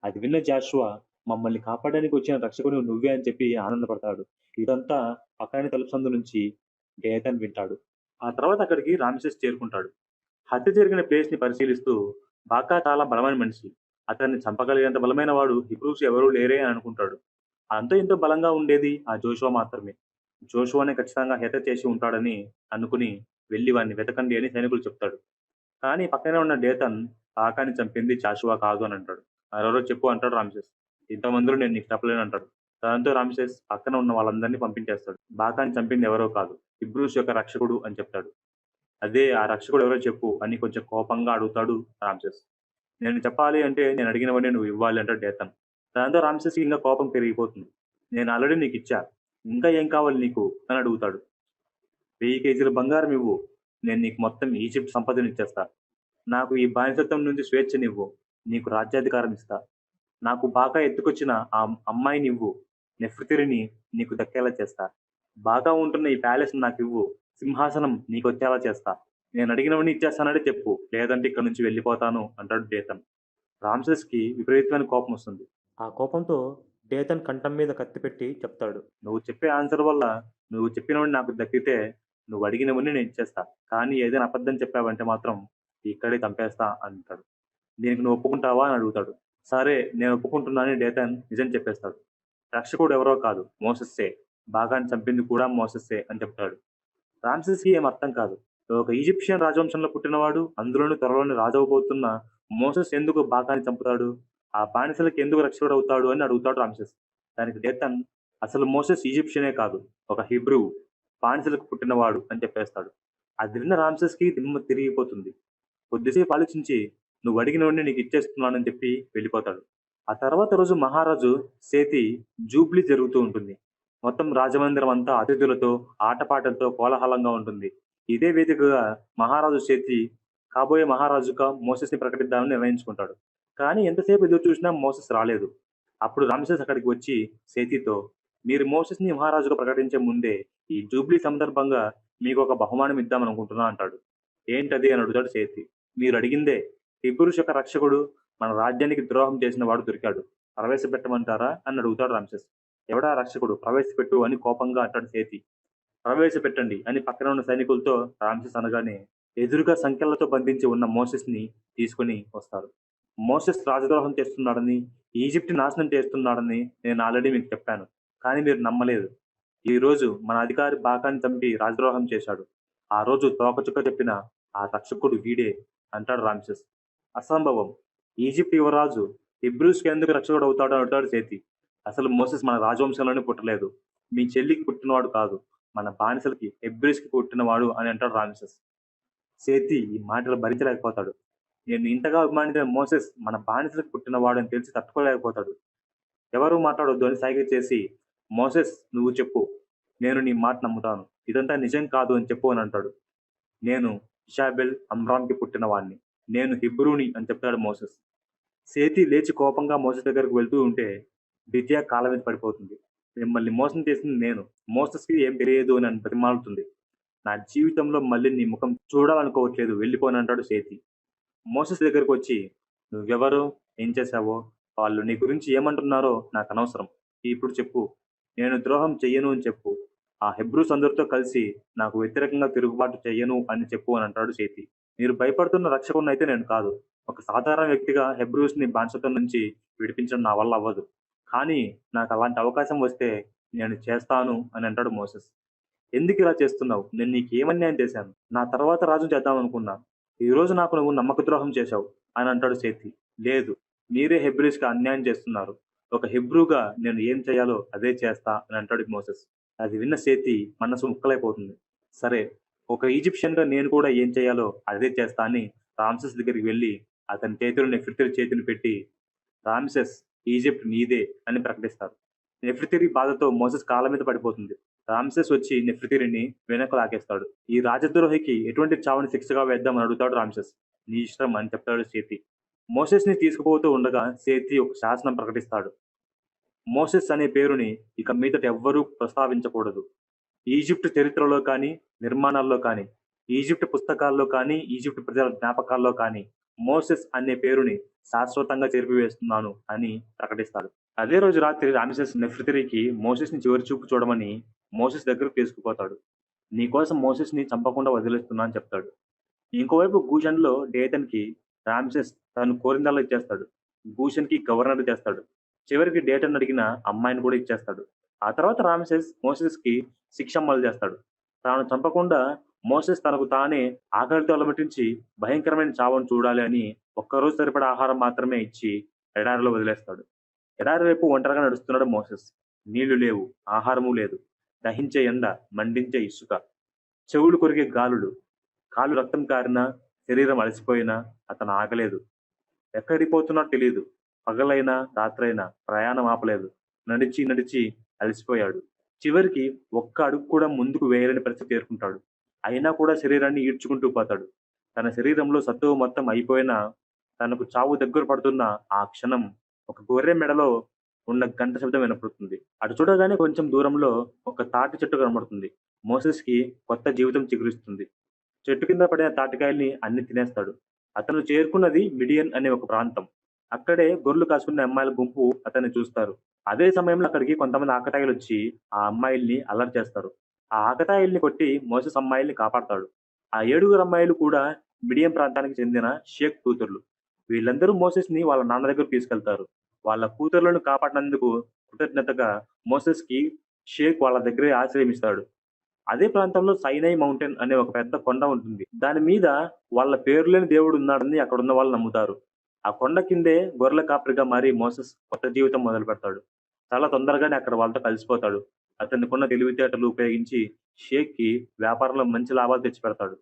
అది విన్న జాషువా "మమ్మల్ని కాపాడడానికి వచ్చిన రక్షకుడివి నువ్వే" అని చెప్పి ఆనందపడతాడు. ఇదంతా పక్కనే తలుపు సందు నుంచి గేతన్ వింటాడు. ఆ తర్వాత అక్కడికి రామ్సెస్ చేరుకుంటాడు. హత్య జరిగిన ప్లేస్‌ని పరిశీలిస్తూ బాకా చాలా బలమైన మనిషి. అతన్ని చంపగలిగేంత బలమైన వాడు హిబ్రూస్ ఎవరూ లేరే అని అనుకుంటాడు. అంతో ఇంతో బలంగా ఉండేది ఆ జోషువా మాత్రమే. జోషువానే ఖచ్చితంగా హత్య చేసి ఉంటాడని అనుకుని వెళ్లి వాడిని వెతకండి అని సైనికులు చెప్తాడు. కానీ పక్కనే ఉన్న డేతన్ బాకాని చంపింది జాషువా కాదు అని అంటాడు. మరెవరో చెప్పు అంటాడు రామ్సెస్. ఇంతమందిలో నేను నీకు చెప్పలేను అంటాడు. దాంతో రామ్సెస్ పక్కన ఉన్న వాళ్ళందరినీ పంపించేస్తాడు. బాకాని చంపింది ఎవరో కాదు హిబ్రూస్ యొక్క రక్షకుడు అని చెప్తాడు. అదే ఆ రక్షకుడు ఎవరో చెప్పు అని కొంచెం కోపంగా అడుగుతాడు రామ్సెస్. నేను చెప్పాలి అంటే నేను అడిగినవన్నీ నువ్వు ఇవ్వాలి అంటాడు డేతన్. దాంతో రామ్సెస్‌కి ఇంకా కోపం పెరిగిపోతుంది. నేను ఆల్రెడీ నీకిచ్చా. ఇంకా ఏం కావాలి నీకు అని అడుగుతాడు. 1000 కేజీల బంగారం ఇవ్వు. నేను నీకు మొత్తం ఈజిప్ట్ సంపదనిచ్చేస్తా. నాకు ఈ బానిసత్వం నుంచి స్వేచ్ఛనివ్వు. నీకు రాజ్యాధికారం ఇస్తా. నాకు బాగా ఎత్తుకొచ్చిన ఆ అమ్మాయినివ్వు. నెఫ్రితిరిని నీకు దక్కేలా చేస్తా. బాగా ఉంటున్న ఈ ప్యాలెస్‌ని నాకివ్వు. సింహాసనం నీకొచ్చేలా చేస్తా. నేనడిగినవన్నీ ఇచ్చేస్తానంటే చెప్పు. లేదంటే ఇక్కడి నుంచి వెళ్ళిపోతాను అంటాడు డేతన్. రామ్సెస్‌కి విపరీతమైన కోపమొస్తుంది. ఆ కోపంతో డేతన్ కంఠం మీద కత్తి పెట్టి చెప్తాడు. "నువ్వు చెప్పే ఆన్సర్ వల్ల నువ్వు చెప్పినవన్నీ నాకు దక్కితే నువ్వు అడిగినవన్నీ నేను ఇచ్చేస్తా. కానీ ఏదైనా అబద్ధం చెప్పావంటే మాత్రం ఇక్కడే చంపేస్తా" అంటాడు. "దీనికి నువ్వు ఒప్పుకుంటావా?" అని అడుగుతాడు. "సరే నేను ఒప్పుకుంటున్నా" అని డేతన్ నిజం చెప్పేస్తాడు. రక్షకుడు ఎవరో కాదు మోసెస్సే. బాగాని చంపింది కూడా మోసెస్సే అని చెప్తాడు. రామ్సెస్‌కి ఏం అర్థం కాదు. ఒక ఈజిప్షియన్ రాజవంశంలో పుట్టినవాడు, అందులోనూ త్వరలోనే రాజవబోతున్న మోసెస్ ఎందుకు బాకాని చంపుతాడు? ఆ బానిసలకి ఎందుకు రక్షకుడవుతాడు అని అడుగుతాడు రామ్సెస్. దానికి డేతన్ అసలు మోసెస్ ఈజిప్షియనే కాదు. ఒక హీబ్రూ. బానిసలకు పుట్టినవాడు అని చెప్పేస్తాడు. అది విన్న రామ్సెస్‌కి దిమ్మ తిరిగిపోతుంది. కొద్దిసేపు ఆలోచించి నువ్వు అడిగినవన్నీ నీకు ఇచ్చేస్తున్నానని చెప్పి వెళ్ళిపోతాడు. ఆ తర్వాత రోజు మహారాజు సేతి జూబ్లీ జరుగుతూ ఉంటుంది. మొత్తం రాజమందిరం అంతా అతిథులతో, ఆటపాటలతో కోలాహలంగా ఉంటుంది. ఇదే వేదికగా మహారాజు సేతి కాబోయే మహారాజుగా మోసెస్‌ని ప్రకటిద్దామని నిర్ణయించుకుంటాడు. కానీ ఎంతసేపు ఎదురు చూసినా మోసెస్ రాలేదు. అప్పుడు రామ్సెస్ అక్కడికి వచ్చి సేతితో "మీరు మోసెస్‌ని మహారాజుగా ప్రకటించే ముందే ఈ జూబ్లీ సందర్భంగా మీకొక బహుమానం ఇద్దామనుకుంటున్నా" అంటాడు. "ఏంటది?" అని అడుగుతాడు సేతి. "మీరడిగిందే. హిబ్రూస్ యొక్క రక్షకుడు, మన రాజ్యానికి ద్రోహం చేసిన వాడు దొరికాడు. ప్రవేశపెట్టమంటారా?" అని అడుగుతాడు రామ్సెస్. "ఎవడా రక్షకుడు? ప్రవేశపెట్టు" అని కోపంగా అంటాడు సేతి. "ప్రవేశపెట్టండి" అని పక్కన ఉన్న సైనికులతో రామ్సెస్ అనగానే, ఎదురుగా సంకెళ్లతో బంధించి ఉన్న మోసెస్‌ని తీసుకొని వస్తారు. మోసెస్ రాజద్రోహం చేస్తున్నాడని, ఈజిప్ట్ నాశనం చేస్తున్నాడని నేను ఆల్రెడీ మీకు చెప్పాను. కానీ మీరు నమ్మలేదు. ఈరోజు మన అధికారి బాకాని చంపి రాజద్రోహం చేశాడు. ఆ రోజు తోకచుక్క చెప్పిన ఆ రక్షకుడు వీడే అంటాడు రామ్సెస్. "అసంభవం. ఈజిప్ట్ యువరాజు హెబ్రూస్‌కి ఎందుకు రక్షకుడవుతాడు" అని అడుగుతాడు సేతి. "అసలు మోసెస్ మన రాజవంశంలోనే పుట్టలేదు. మీ చెల్లికి పుట్టినవాడు కాదు. మన బానిసలకి హెబ్రూస్‌కి పుట్టినవాడు" అని అంటాడు రామ్సెస్. సేతి ఈ మాటలు భరించలేకపోతాడు. నేను ఇంతగా అభిమానించిన మోసెస్ మన బానిసలకు పుట్టినవాడు అని తెలిసి తట్టుకోలేకపోతాడు. ఎవరూ మాట్లాడొద్దు అని సైగ చేసి, "మోసెస్ నువ్వు చెప్పు. నేను నీ మాట నమ్ముతాను. ఇదంతా నిజం కాదు అని చెప్పు" అని అంటాడు. "నేను ఇషాబెల్ అమ్రామ్‌కి పుట్టిన వాడిని. నేను హీబ్రూని" అని చెప్తాడు మోసెస్. సేతి లేచి కోపంగా మోసెస్ దగ్గరకు వెళ్తూ ఉంటే, బిత్యా కాళ్ళ మీద పడిపోతుంది. "మిమ్మల్ని మోసం చేసింది నేను. మోసెస్‌కి ఏం తెలియదు" అని బతిమాలుతుంది. "నా జీవితంలో మళ్ళీ నీ ముఖం చూడాలనుకోవట్లేదు. వెళ్ళిపోను" అంటాడు సేతి. మోసెస్ దగ్గరకొచ్చి, "నువ్వెవరు? ఏం చేశావో? వాళ్ళు నీ గురించి ఏమంటున్నారో నాకనవసరం. ఇప్పుడు చెప్పు. నేను ద్రోహం చెయ్యను అని చెప్పు. ఆ హెబ్రూస్ అందరితో కలిసి నాకు వ్యతిరేకంగా తిరుగుబాటు చెయ్యను అని చెప్పు" అని అంటాడు సేతి. "మీరు భయపడుతున్న రక్షకుడినైతే నేను కాదు. ఒక సాధారణ వ్యక్తిగా హెబ్రూస్‌ని బానిసత్వం నుంచి విడిపించడం నా వల్ల అవ్వదు. కానీ నాకలాంటి అవకాశం వస్తే నేను చేస్తాను" అని అంటాడు మోసెస్. "ఎందుకిలా చేస్తున్నావు? నేను నీకేమన్యాయం చేశాను? నా తర్వాత రాజుని చేద్దామనుకున్నా. ఈరోజు నాకు నువ్వు నమ్మకద్రోహం చేశావు" అని అంటాడు సేతి. "లేదు. మీరే హెబ్రీస్‌కి అన్యాయం చేస్తున్నారు. ఒక హెబ్రూగా నేను ఏం చేయాలో అదే చేస్తా" అని అంటాడు మోసెస్. అది విన్న సేతి మనసు ముక్కలైపోతుంది. సరే, ఒక ఈజిప్షియన్‌గా నేను కూడా ఏం చేయాలో అదే చేస్తా అని రామ్సెస్ దగ్గరికి వెళ్లి అతని చేతిలో నెఫ్రితిరి చేతిని పెట్టి, "రామ్సెస్, ఈజిప్ట్ నీదే" అని ప్రకటిస్తారు. నెఫ్రితిరి బాధతో మోసెస్ కాళ్ళ మీద పడిపోతుంది. రామ్సెస్ వచ్చి నెఫ్రితిరిని వెనక్కు లాగేస్తాడు. "ఈ రాజద్రోహికి ఎటువంటి చావుని శిక్షగా వేద్దామని" అడుగుతాడు రామ్సెస్. "నీ ఇష్టం" అని చెప్తాడు సేతి. మోసెస్ని తీసుకుపోతూ ఉండగా సేతి ఒక శాసనం ప్రకటిస్తాడు. మోసెస్ అనే పేరుని ఇక మీదట ఎవ్వరూ ప్రస్తావించకూడదు. ఈజిప్ట్ చరిత్రలో కానీ, నిర్మాణాల్లో కానీ, ఈజిప్ట్ పుస్తకాల్లో కానీ, ఈజిప్ట్ ప్రజల జ్ఞాపకాల్లో కానీ మోసెస్ అనే పేరుని శాశ్వతంగా చెరిపివేస్తున్నాను అని ప్రకటిస్తాడు. అదే రోజు రాత్రి రామెసెస్ నెఫ్రితిరికి మోసెస్‌ని చివరి చూపు చూడమని మోసెస్ దగ్గరకు తీసుకుపోతాడు. "నీకోసం మోసెస్‌ని చంపకుండా వదిలేస్తున్నా" అని చెప్తాడు. ఇంకోవైపు గూషన్‌లో డేటన్‌కి రామ్సెస్ తను కోరిందల్లా ఇచ్చేస్తాడు. గూషన్‌కి గవర్నర్ చేస్తాడు. చివరికి డేటన్ అడిగిన అమ్మాయిని కూడా ఇచ్చేస్తాడు. ఆ తర్వాత రామ్సెస్ మోసెస్‌కి శిక్ష అమలు చేస్తాడు. తాను చంపకుండా మోసెస్ తనకు తానే ఆకలితో అలమటించి భయంకరమైన చావును చూడాలి అని ఒక్కరోజు సరిపడా ఆహారం మాత్రమే ఇచ్చి ఎడారిలో వదిలేస్తాడు. ఎడారి వైపు ఒంటరిగా నడుస్తున్నాడు మోసెస్. నీళ్లు లేవు, ఆహారము లేదు. దహించే ఎండ, మండించే ఇసుక, చెవులు కొరికే గాలులు. కాళ్ళు రక్తం కారినా, శరీరం అలసిపోయినా అతను ఆగలేదు. ఎక్కడికి పోతున్నాడో తెలీదు. పగలైనా, రాత్రైనా ప్రయాణం ఆపలేదు. నడిచి, నడిచి అలసిపోయాడు. చివరికి ఒక్క అడుగు కూడా ముందుకు వేయలేని పరిస్థితి చేరుకుంటాడు. అయినా కూడా శరీరాన్ని ఈడ్చుకుంటూ పోతాడు. తన శరీరంలో సత్తువ మొత్తం అయిపోయినా, తనకు చావు దగ్గర పడుతున్న ఆ క్షణం ఒక గొర్రె మెడలో ఉన్న గంట శబ్దం వినపడుతుంది. అటు చూడగానే కొంచెం దూరంలో ఒక తాటి చెట్టు కనబడుతుంది. మోసెస్‌కి కొత్త జీవితం చిగురిస్తుంది. చెట్టు కింద పడిన తాటికాయల్ని అన్ని తినేస్తాడు. అతను చేరుకున్నది మిడియన్ అనే ఒక ప్రాంతం. అక్కడే గొర్రెలు కాసుకునే అమ్మాయిల గుంపు అతన్ని చూస్తారు. అదే సమయంలో అక్కడికి కొంతమంది ఆకతాయిలొచ్చి ఆ అమ్మాయిల్ని అల్లరి చేస్తారు. ఆ ఆకతాయిల్ని కొట్టి మోసెస్ అమ్మాయిల్ని కాపాడతాడు. ఆ ఏడుగురు అమ్మాయిలు కూడా మిడియం ప్రాంతానికి చెందిన షేక్ కూతుర్లు. వీళ్ళందరూ మోసెస్‌ని వాళ్ళ నాన్న దగ్గరకు తీసుకెళ్తారు. వాళ్ళ కూతుర్లను కాపాడినందుకు కృతజ్ఞతగా మోసెస్‌కి షేక్ వాళ్ళ దగ్గరే ఆశ్రయం ఇస్తాడు. అదే ప్రాంతంలో సైనై మౌంటైన్ అనే ఒక పెద్ద కొండ ఉంటుంది. దాని మీద వాళ్ళ పేరు లేని దేవుడు ఉన్నాడని అక్కడున్న వాళ్ళు నమ్ముతారు. ఆ కొండ కిందే గొర్రెల కాపరిగా మారి మోసెస్ కొత్త జీవితం మొదలుపెడతాడు. చాలా తొందరగానే అక్కడ వాళ్ళతో కలిసిపోతాడు. అతనికున్న తెలివితేటలు ఉపయోగించి షేక్‌కి వ్యాపారంలో మంచి లాభాలు తెచ్చిపెడతాడు.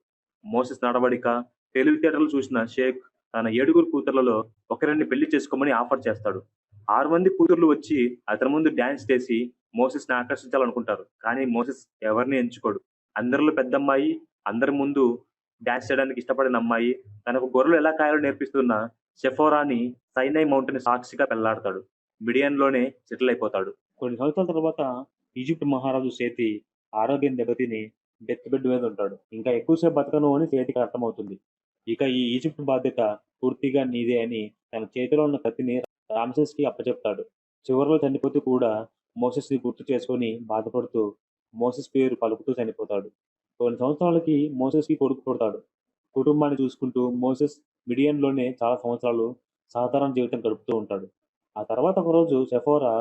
మోసెస్ నడవడిక, తెలివితేటలు చూసిన షేక్ తన ఏడుగురు కూతుర్లలో ఒకరిని పెళ్లి చేసుకోమని ఆఫర్ చేస్తాడు. 6 మంది కూతుర్లు వచ్చి అతని ముందు డాన్స్ చేసి మోసెస్‌ని ఆకర్షించాలనుకుంటారు. కానీ మోసెస్ ఎవరిని ఎంచుకోడు. అందరిలో పెద్దమ్మాయి, అందరి ముందు డాన్స్ చేయడానికి ఇష్టపడిన అమ్మాయి, తనకు గొర్రెలు ఎలా కాయాలో నేర్పిస్తున్న సెఫోరాని సైనై మౌంటైన్ సాక్షిగా పెళ్లాడతాడు. మిడియన్‌లోనే సెటిల్ అయిపోతాడు. కొన్ని సంవత్సరాల తర్వాత ఈజిప్ట్ మహారాజు సేతి ఆరోగ్యం దెబ్బతిని డెత్ బెడ్ మీద ఉంటాడు. ఇంకా ఎక్కువ సేపు బతకను అని సేతికి అర్థమవుతుంది. ఇక ఈ ఈజిప్ట్ బాధ్యత పూర్తిగా నీదే అని తన చేతిలో ఉన్న కత్తిని రామ్సెస్‌కి అప్పచెప్తాడు. చివరిలో చనిపోతూ కూడా మోసెస్‌ని గుర్తు చేసుకొని బాధపడుతూ మోసెస్ పేరు పలుకుతూ చనిపోతాడు. కొన్ని సంవత్సరాలకి మోసెస్‌కి కొడుకు పుడతాడు. కుటుంబాన్ని చూసుకుంటూ మోసెస్ మిడియన్‌లోనే చాలా సంవత్సరాలు సాధారణ జీవితం గడుపుతూ ఉంటాడు. ఆ తర్వాత ఒకరోజు సెఫోరా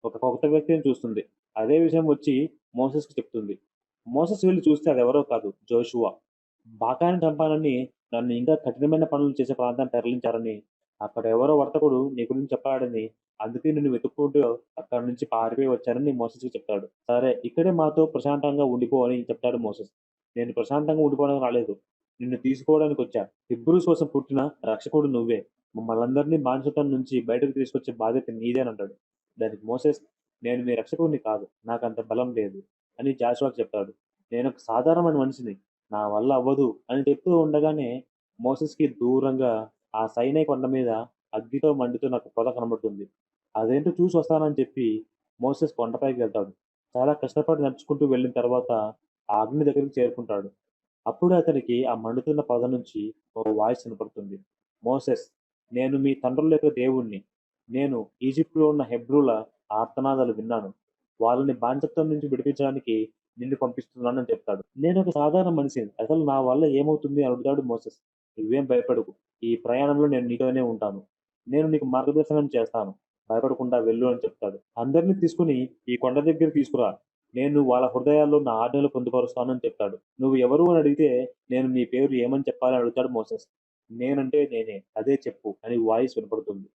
ఒక కొత్త వ్యక్తిని చూస్తుంది. అదే విషయం వచ్చి మోసెస్‌కి చెప్తుంది. మోసెస్ వెళ్లి చూస్తే అదెవరో కాదు, జోషువా. బాకాని చంపాలని నన్ను ఇంకా కఠినమైన పనులు చేసే ప్రాంతానికి తరలించారని, అక్కడ ఎవరో వర్తకుడు నీ గురించి చెప్పాడని, అందుకే నిన్ను వెతుక్కుంటూ అక్కడి నుంచి పారిపోయి వచ్చానని మోసెస్‌కి చెప్తాడు. సరే, ఇక్కడే మాతో ప్రశాంతంగా ఉండిపో అని చెప్తాడు మోసెస్. నేను ప్రశాంతంగా ఉండిపోవడానికి రాలేదు. నిన్ను తీసుకోవడానికొచ్చా. హిబ్రూస్ కోసం పుట్టిన రక్షకుడు నువ్వే. మమ్మల్నందరినీ బానిసత్వం నుంచి బయటకు తీసుకొచ్చే బాధ్యత నీదేనంటాడు. దానికి మోసెస్, నేను మీ రక్షకుడిని కాదు. నాకంత బలం లేదు అని జాషువాకి చెప్తాడు. నేనొక సాధారణమైన మనిషిని. నా వల్ల అవ్వదు అని చెప్తూ ఉండగానే మోసెస్‌కి దూరంగా ఆ సైనై కొండ మీద అగ్గితో మండుతున్న ఒక పొద కనబడుతుంది. అదేంటో చూసి వస్తానని చెప్పి మోసెస్ కొండపైకి వెళ్తాడు. చాలా కష్టపడి నడుచుకుంటూ వెళ్ళిన తర్వాత ఆ అగ్ని దగ్గరికి చేరుకుంటాడు. అప్పుడే అతనికి ఆ మండుతున్న పొద నుంచి ఒక వాయిస్ వినపడుతుంది. మోసెస్, నేను మీ తండ్రుల యొక్క దేవుణ్ణి. నేను ఈజిప్ట్‌లో ఉన్న హెబ్రూల ఆర్తనాదాలు విన్నాను. వాళ్ళని బానిసత్వం నుంచి విడిపించడానికి నిన్ను పంపిస్తున్నానని చెప్తాడు. నేనొక సాధారణ మనిషిని. అసలు నా వల్ల ఏమవుతుంది అని అడుగుతాడు మోసెస్. నువ్వేం భయపడకు. ఈ ప్రయాణంలో నేను నీతోనే ఉంటాను. నేను నీకు మార్గదర్శనం చేస్తాను. భయపడకుండా వెళ్ళు అని చెప్తాడు. అందరిని తీసుకొని ఈ కొండ దగ్గరికి తీసుకురా. నేను వాళ్ళ హృదయాల్లో నా ఆజ్ఞలు పొందుపరుస్తాను అని చెప్తాడు. నువ్వు ఎవరు అని అడిగితే నేను నీ పేరు ఏమని చెప్పాలని అడుగుతాడు మోసెస్. నేనంటే నేనే. అదే చెప్పు అని వాయిస్ వినపడుతుంది.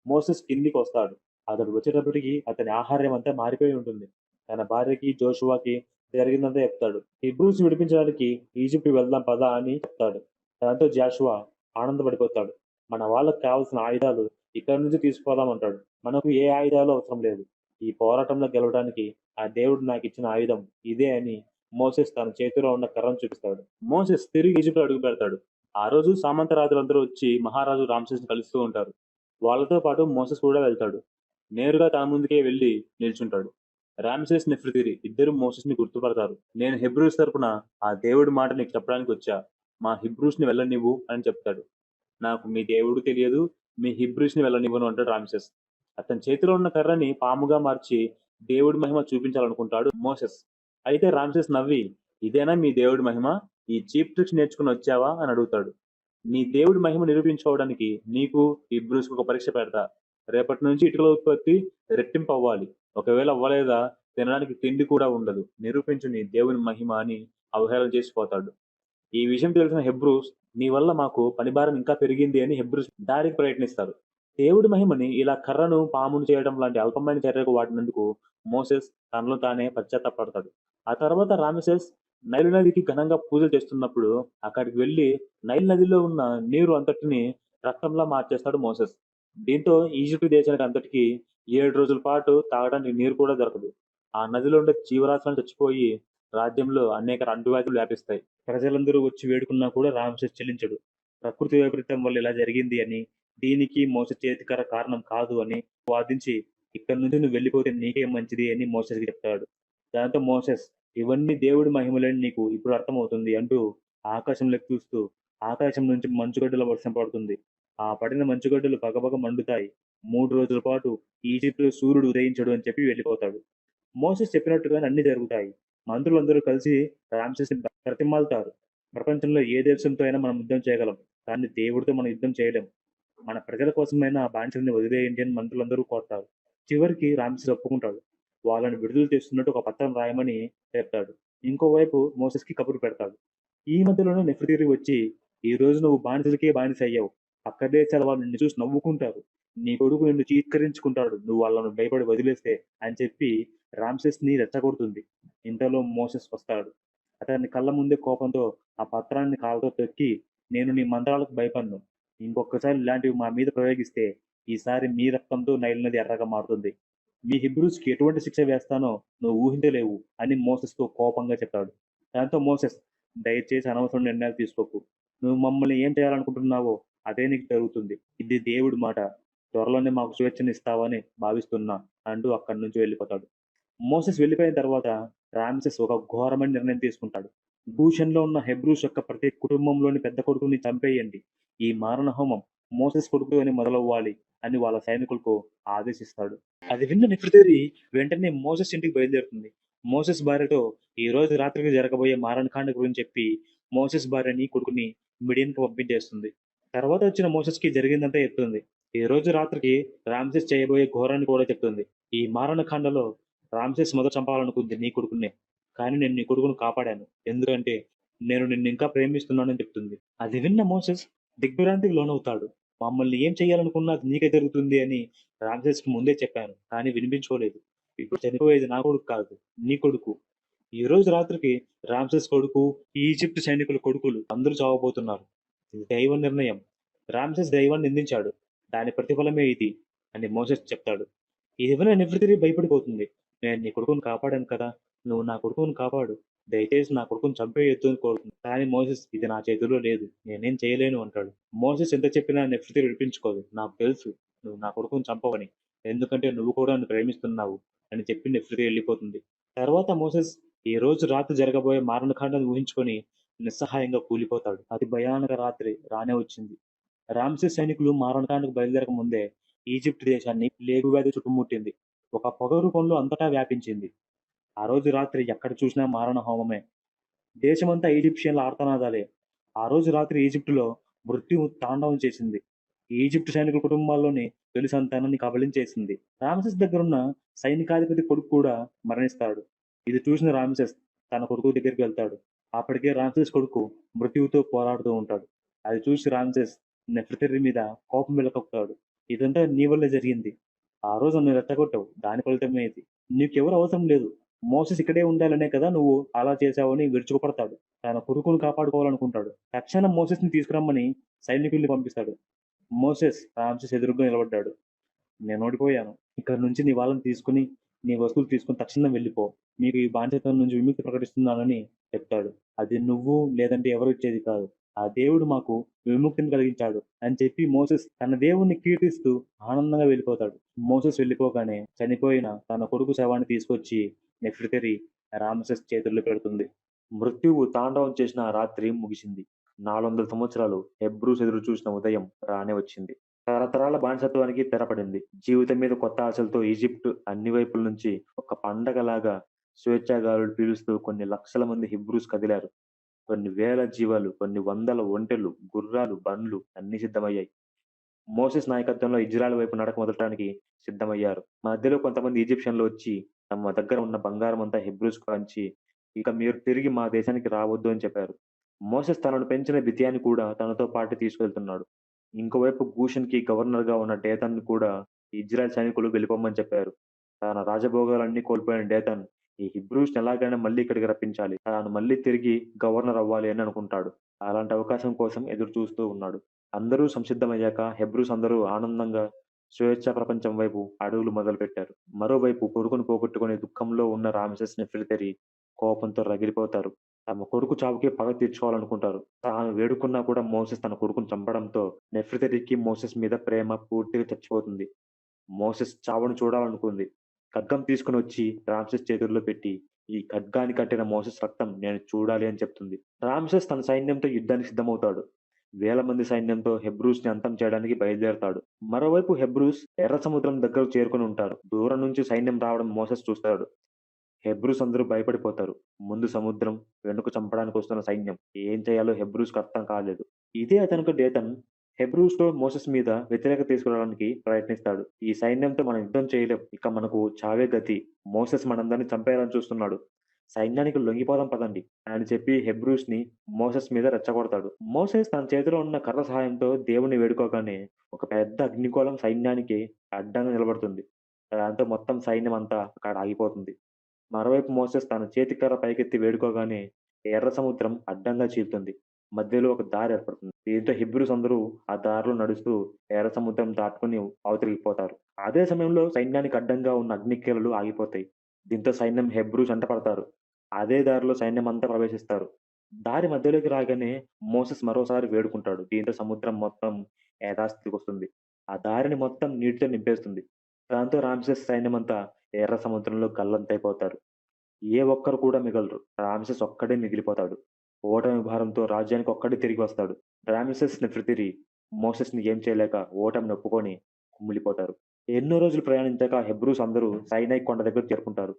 మోసెస్ కిందికి వస్తాడు. అతడు వచ్చేటప్పటికి అతని ఆహార్యం అంతా మారిపోయి ఉంటుంది. తన భార్యకి, జోషువాకి జరిగిందంతా చెప్తాడు. హిబ్రూస్‌ని విడిపించడానికి ఈజిప్ట్‌కి వెళ్దాం పదా అని చెప్తాడు. దాంతో జాషువా ఆనందపడిపోతాడు. మన వాళ్ళకి కావాల్సిన ఆయుధాలు ఇక్కడి నుంచి తీసుకుపోదాం అంటాడు. మనకు ఏ ఆయుధాలు అవసరం లేదు. ఈ పోరాటంలో గెలవడానికి ఆ దేవుడు నాకిచ్చిన ఆయుధం ఇదే అని మోసెస్ తన చేతిలో ఉన్న కర్రను చూపిస్తాడు. మోసెస్ తిరిగి ఈజిప్ట్‌లో అడుగుపెడతాడు. ఆ రోజు సామంతరాజులందరూ వచ్చి మహారాజు రామ్సేస్‌ని కలుస్తూ ఉంటారు. వాళ్ళతో పాటు మోసెస్ కూడా వెళ్తాడు. నేరుగా తన ముందుకే వెళ్లి నిల్చుంటాడు. రామ్సేస్, నెఫ్రితిరి ఇద్దరు మోసెస్‌ని గుర్తుపడతారు. "నేను హెబ్రూస్ తరపున ఆ దేవుడి మాట నీకు చెప్పడానికొచ్చా. మా హీబ్రూస్‌ని వెళ్ళనివ్వు" అని చెప్తాడు. "నాకు మీ దేవుడు తెలియదు. మీ హీబ్రూస్‌ని వెళ్ళనివ్వను" అంటాడు రామ్సెస్. అతని చేతిలో ఉన్న కర్రని పాముగా మార్చి దేవుడి మహిమ చూపించాలనుకుంటాడు మోసెస్. అయితే రామ్సెస్ నవ్వి, "ఇదేనా మీ దేవుడి మహిమ? ఈ చీప్ ట్రిక్స్ నేర్చుకొని వచ్చావా?" అని అడుగుతాడు. "నీ దేవుడి మహిమ నిరూపించుకోవడానికి నీకు, హీబ్రూస్‌కి ఒక పరీక్ష పెడతా. రేపటి నుంచి ఇటుకల ఉత్పత్తి రెట్టింపు అవ్వాలి. ఒకవేళ అవ్వలేదా తినడానికి తిండి కూడా ఉండదు. నిరూపించు నీ దేవుని మహిమ" అని అవహేళన చేసి పోతాడు. ఈ విషయం తెలిసిన హెబ్రూస్, "నీ వల్ల మాకు పనిభారం ఇంకా పెరిగింది" అని హెబ్రూస్ దారికి ప్రయత్నిస్తారు. దేవుడి మహిమని ఇలా కర్రను పామును చేయడం లాంటి అల్పమైన చర్యకు వాడినందుకు మోసెస్ తనలో తానే పశ్చాత్తాపపడతాడు. ఆ తర్వాత రామెసెస్ నైలు నదికి ఘనంగా పూజలు చేస్తున్నప్పుడు అక్కడికి వెళ్లి నైల్ నదిలో ఉన్న నీరు అంతటిని రక్తంలా మార్చేస్తాడు మోసెస్. దీంతో ఈజిప్ట్ దేశానికి అంతటికి 7 రోజుల పాటు తాగడానికి నీరు కూడా దొరకదు. ఆ నదిలో ఉండే జీవరాశులను చచ్చిపోయి రాజ్యంలో అనేక అంటువ్యాధులు వ్యాపిస్తాయి. ప్రజలందరూ వచ్చి వేడుకున్నా కూడా రామ్సెస్ చెల్లించడు. ప్రకృతి వైపరీత్యం వల్ల ఇలా జరిగింది అని, దీనికి మోసెస్ చేతికర్ర కారణం కాదు అని వాదించి, "ఇక్కడి నుంచి నువ్వు వెళ్ళిపోతే నీకే మంచిది" అని మోసెస్‌కి చెప్తాడు. దాంతో మోసెస్, "ఇవన్నీ దేవుడి మహిమలని నీకు ఇప్పుడు అర్థమవుతుంది" అంటూ ఆకాశంలోకి చూస్తూ, ఆకాశం నుంచి మంచుగడ్డల వర్షం పడుతుంది. ఆ పడిన మంచుగడ్డలు భగభగ మండుతాయి. 3 రోజుల పాటు ఈజిప్ట్‌లో సూర్యుడు ఉదయించడు అని చెప్పి వెళ్ళిపోతాడు. మోసెస్ చెప్పినట్టుగానే అన్నీ జరుగుతాయి. మంత్రులందరూ కలిసి రామ్సెస్‌ని బ్రతిమాలుతారు. "ప్రపంచంలో ఏ దేశంతో అయినా మనం యుద్ధం చేయగలం. కానీ దేవుడితో మనం యుద్ధం చేయలేం. మన ప్రజల కోసమైనా ఆ బానిసలని వదిలేయండి" అని మంత్రులందరూ కోరతారు. చివరికి రామ్సెస్ ఒప్పుకుంటాడు. వాళ్ళని విడుదల చేస్తున్నట్టు ఒక పత్రం రాయమని చెప్తాడు. ఇంకోవైపు మోసెస్‌కి కబురు పెడతాడు. ఈ మధ్యలోనే నెఫ్రితిరి వచ్చి, "ఈ రోజు నువ్వు బానిసలకే బానిసయ్యావు. పక్క దేశాల వాళ్ళు నిన్ను చూసి నవ్వుకుంటారు. నీ కొడుకు నిన్ను చీత్కరించుకుంటాడు. నువ్వు వాళ్ళను భయపడి వదిలేస్తే" అని చెప్పి రామ్సెస్‌ని రెచ్చగొడుతుంది. ఇంతలో మోసెస్ వస్తాడు. అతని కళ్ళ ముందే కోపంతో ఆ పత్రాన్ని కాళ్ళతో తొక్కి, "నేను నీ మంత్రాలకు భయపడను. ఇంకొక్కసారి ఇలాంటివి మా మీద ప్రయోగిస్తే ఈసారి మీ రక్తంతో నైల్ నది ఎర్రగా మారుతుంది. మీ హీబ్రూస్‌కి ఎటువంటి శిక్ష వేస్తానో నువ్వు ఊహించలేవు" అని మోసెస్‌తో కోపంగా చెప్పాడు. దాంతో మోసెస్, "దయచేసి అనవసరం నిర్ణయాలు తీసుకోకు. నువ్వు మమ్మల్ని ఏం చేయాలనుకుంటున్నావో అదే నీకు జరుగుతుంది. ఇది దేవుడి మాట. త్వరలోనే మాకు స్వేచ్ఛనిస్తావని భావిస్తున్నా" అంటూ అక్కడి నుంచి వెళ్ళిపోతాడు. మోసెస్ వెళ్ళిపోయిన తర్వాత రామెసెస్ ఒక ఘోరమైన నిర్ణయం తీసుకుంటాడు. గోషెన్‌లో ఉన్న హెబ్రూస్ యొక్క ప్రతి కుటుంబంలోని పెద్ద కొడుకుని చంపేయండి. ఈ మారణహోమం మోసెస్ కొడుకుతోనే మొదలవ్వాలి అని వాళ్ళ సైనికులకు ఆదేశిస్తాడు. అది విన్న నెఫ్రితిరి వెంటనే మోసెస్ ఇంటికి బయలుదేరుతుంది. మోసెస్ భార్యతో ఈ రోజు రాత్రికి జరగబోయే మారణకాండ గురించి చెప్పి మోసెస్ భార్యని, కొడుకుని మిడియాన్‌కి పంపించేస్తుంది. తర్వాత వచ్చిన మోసెస్‌కి జరిగిందంతా చెప్తుంది. ఈ రోజు రాత్రికి రామెసెస్ చేయబోయే ఘోరాన్ని కూడా చెప్తుంది. ఈ మారణకాండలో రామ్సెస్ మొదట చంపాలనుకుంది నీ కొడుకునే. కానీ నేను నీ కొడుకుని కాపాడాను. ఎందుకంటే నేను నిన్నింకా ప్రేమిస్తున్నానని చెప్తుంది. అది విన్న మోసెస్ దిగ్భ్రాంతికి లోనవుతాడు. మమ్మల్ని ఏం చేయాలనుకున్నా అది నీకే జరుగుతుంది అని రామ్సెస్‌కి ముందే చెప్పాను. కానీ వినిపించుకోలేదు. ఇప్పుడు చనిపోయేది నా కొడుకు కాదు, నీ కొడుకు. ఈ రోజు రాత్రికి రామ్సెస్ కొడుకు, ఈ ఈజిప్ట్ సైనికుల కొడుకులు అందరూ చావబోతున్నారు. ఇది దైవ నిర్ణయం. రామ్సెస్ దైవాన్ని నిందించాడు. దాని ప్రతిఫలమే ఇది అని మోసెస్ చెప్తాడు. ఇది విన్న నెఫ్రితిరి భయపడిపోతుంది. "నేను నీ కొడుకుని కాపాడాను కదా! నువ్వు నా కొడుకుని కాపాడు. దయచేసి నా కొడుకుని చంపేయొద్దు" అని కోరుతుంది. కానీ మోసెస్, "ఇది నా చేతుల్లో లేదు. నేనేం చేయలేను" అంటాడు. మోసెస్ ఎంత చెప్పినా నెఫ్రితిరి వినిపించుకోదు. "నాకు తెలుసు నువ్వు నా కొడుకుని చంపవని. ఎందుకంటే నువ్వు కూడా నన్ను ప్రేమిస్తున్నావు" అని చెప్పి నెఫ్రితిరి వెళ్ళిపోతుంది. తర్వాత మోసెస్ ఈ రోజు రాత్రి జరగబోయే మారణకాండాన్ని ఊహించుకొని నిస్సహాయంగా కూలిపోతాడు. అతి భయానక రాత్రి రానే వచ్చింది. రామ్సెస్ సైనికులు మారణకాండకు బయలుదేరక ముందే ఈజిప్ట్ దేశాన్ని ప్లేగు వ్యాధి చుట్టుముట్టింది. ఒక పొగ రూపంలో అంతటా వ్యాపించింది. ఆ రోజు రాత్రి ఎక్కడ చూసినా మారణ హోమమే. దేశమంతా ఈజిప్షియన్ల ఆర్తనాదాలే. ఆ రోజు రాత్రి ఈజిప్టులో మృత్యువు తాండవం చేసింది. ఈజిప్ట్ సైనికుల కుటుంబాల్లోని తొలి సంతానాన్ని కబళించేసింది. రామెసెస్ దగ్గరున్న సైనికాధిపతి కొడుకు కూడా మరణిస్తాడు. ఇది చూసిన రామెసెస్ తన కొడుకు దగ్గరికి వెళ్తాడు. అప్పటికే రామెసెస్ కొడుకు మృత్యువుతో పోరాడుతూ ఉంటాడు. అది చూసి రామెసెస్ నెఫ్రితిరి మీద కోపం వెళ్లగక్కుతాడు. "ఇదంతా నీ వల్లే జరిగింది. ఆ రోజు నన్ను రెచ్చగొట్టావు. దాని ఫలితమే ఇది. నీకెవరు అవసరం లేదు. మోసెస్ ఇక్కడే ఉండాలనే కదా నువ్వు అలా చేశావని" విరుచుకుపడతాడు. తన కొడుకుని కాపాడుకోవాలనుకుంటాడు. తక్షణం మోసెస్‌ని తీసుకురమ్మని సైనికుల్ని పంపిస్తాడు. మోసెస్ రామ్సెస్ ఎదురుగ్గా నిలబడ్డాడు. "నేను ఓడిపోయాను. ఇక్కడి నుంచి నీ వాళ్ళని తీసుకొని, నీ వస్తువులు తీసుకొని తక్షణం వెళ్ళిపో. మీకు ఈ బానిసత్వం నుంచి విముక్తి ప్రకటిస్తున్నానని" చెప్తాడు. "అది నువ్వు లేదంటే ఎవరు ఇచ్చేది కాదు. ఆ దేవుడు మాకు విముక్తిని కలిగించాడు అని చెప్పి మోసెస్ తన దేవుణ్ణి కీర్తిస్తూ ఆనందంగా వెళ్ళిపోతాడు. మోసెస్ వెళ్ళిపోగానే చనిపోయిన తన కొడుకు శవాన్ని తీసుకొచ్చి నెఫ్రితరి రామసెస్ చేతుల్లో పెడుతుంది. మృత్యువు తాండవం చేసిన ఆ రాత్రి ముగిసింది. 400 సంవత్సరాలు హెబ్రూస్ ఎదురు చూసిన ఉదయం రానే వచ్చింది. తరతరాల బానిసత్వానికి తెరపడింది. జీవితం మీద కొత్త ఆశలతో ఈజిప్ట్ అన్ని వైపుల నుంచి ఒక పండగలాగా స్వేచ్ఛాగాలులు పీలుస్తూ కొన్ని లక్షల మంది హిబ్రూస్ కదిలారు. కొన్ని వేల జీవాలు, కొన్ని వందల ఒంటెలు, గుర్రాలు, బండ్లు అన్నీ సిద్ధమయ్యాయి. మోసెస్ నాయకత్వంలో ఇజ్రాయెల్ వైపు నడక మొదలటానికి సిద్ధమయ్యారు. మధ్యలో కొంతమంది ఈజిప్షియన్లు వచ్చి తమ దగ్గర ఉన్న బంగారమంతా హెబ్రూస్‌కు పంచి, ఇక మీరు తిరిగి మా దేశానికి రావద్దు అని చెప్పారు. మోసెస్ తనను పెంచిన బితియాని కూడా తనతో పాటు తీసుకెళ్తున్నాడు. ఇంకోవైపు గూషన్‌కి గవర్నర్‌గా ఉన్న డేతాన్‌ని కూడా ఇజ్రాయెల్ సైనికులు వెళ్ళిపొమ్మని చెప్పారు. తన రాజభోగాలన్నీ కోల్పోయిన డేతాన్ ఈ హిబ్రూస్‌ని ఎలాగైనా మళ్ళీ ఇక్కడికి రప్పించాలి. తాను మళ్ళీ తిరిగి గవర్నర్ అవ్వాలి అని అనుకుంటాడు. అలాంటి అవకాశం కోసం ఎదురు చూస్తూ ఉన్నాడు. అందరూ సంసిద్ధమయ్యాక హెబ్రూస్ అందరూ ఆనందంగా స్వేచ్ఛా ప్రపంచం వైపు అడుగులు మొదలుపెట్టారు. మరోవైపు కొడుకును పోగొట్టుకునే దుఃఖంలో ఉన్న రామెసెస్ నెఫెలితరి కోపంతో రగిలిపోతారు. తమ కొడుకు చావుకి పగ తీర్చుకోవాలనుకుంటారు. తాను వేడుకున్నా కూడా మోసెస్ తన కొడుకును చంపడంతో నెఫ్రితరికి మోసెస్ మీద ప్రేమ పూర్తిగా చచ్చిపోతుంది. మోసెస్ చావును చూడాలనుకుంది. ఖడ్గం తీసుకొనొచ్చి రామ్సెస్ చేతుల్లో పెట్టి, "ఈ ఖడ్గాన్ని కట్టిన మోసెస్ రక్తం నేను చూడాలి" అని చెప్తుంది. రామ్సెస్ తన సైన్యంతో యుద్ధానికి సిద్ధమవుతాడు. వేల మంది సైన్యంతో హెబ్రూస్‌ని అంతం చేయడానికి బయలుదేరతాడు. మరోవైపు హెబ్రూస్ ఎర్ర సముద్రం దగ్గరకు చేరుకొని ఉంటారు. దూరం నుంచి సైన్యం రావడం మోసెస్ చూస్తాడు. హెబ్రూస్ అందరూ భయపడిపోతారు. ముందు సముద్రం, వెనుక చంపడానికొస్తున్న సైన్యం. ఏం చేయాలో హెబ్రూస్‌కి అర్థం కాలేదు. ఇదే అతనికి డేతన్ హెబ్రూస్‌లో మోసెస్ మీద వ్యతిరేకత తీసుకురావడానికి ప్రయత్నిస్తాడు. ఈ సైన్యంతో మనం యుద్ధం చేయలేం. ఇక మనకు చావే గతి. మోసెస్ మనందరిని చంపేయాలని చూస్తున్నాడు. సైన్యానికి లొంగిపోదాం పదండి అని చెప్పి హెబ్రూస్‌ని మోసెస్ మీద రెచ్చగొడతాడు. మోసెస్ తన చేతిలో ఉన్న కర్ర సహాయంతో దేవుడిని వేడుకోగానే ఒక పెద్ద అగ్నిగోళం సైన్యానికి అడ్డంగా నిలబడుతుంది. దాంతో మొత్తం సైన్యం అంతా అక్కడ ఆగిపోతుంది. మరోవైపు మోసెస్ తన చేతికర్ర పైకెత్తి వేడుకోగానే ఎర్ర సముద్రం అడ్డంగా చీలుతుంది. మధ్యలో ఒక దారి ఏర్పడుతుంది. దీంతో హీబ్రూస్ అందరూ ఆ దారిలో నడుస్తూ ఎర్ర సముద్రం దాటుకొని అవతలికి పోతారు. అదే సమయంలో సైన్యానికి అడ్డంగా ఉన్న అగ్నికీలలు ఆగిపోతాయి. దీంతో సైన్యం హెబ్రూస్ వెంట పడతారు. అదే దారిలో సైన్యమంతా ప్రవేశిస్తారు. దారి మధ్యలోకి రాగానే మోసెస్ మరోసారి వేడుకుంటాడు. దీంతో సముద్రం మొత్తం యథాస్థితికొస్తుంది. ఆ దారిని మొత్తం నీటితో నింపేస్తుంది. దాంతో రామ్సెస్ సైన్యమంతా ఎర్ర సముద్రంలో గల్లంతైపోతారు. ఏ ఒక్కరు కూడా మిగలరు. రామెసెస్ ఒక్కడే మిగిలిపోతాడు. ఓటమి భారంతో రాజ్యానికి ఒక్కడే తిరిగి వస్తాడు. రామెసెస్ నెఫ్రితిరి మోసెస్‌ని ఏం చేయలేక ఓటమిని ఒప్పుకొని కుమిలిపోతారు. ఎన్నో రోజులు ప్రయాణించాక హెబ్రూస్ అందరూ సైనాయి కొండ దగ్గరకు చేరుకుంటారు.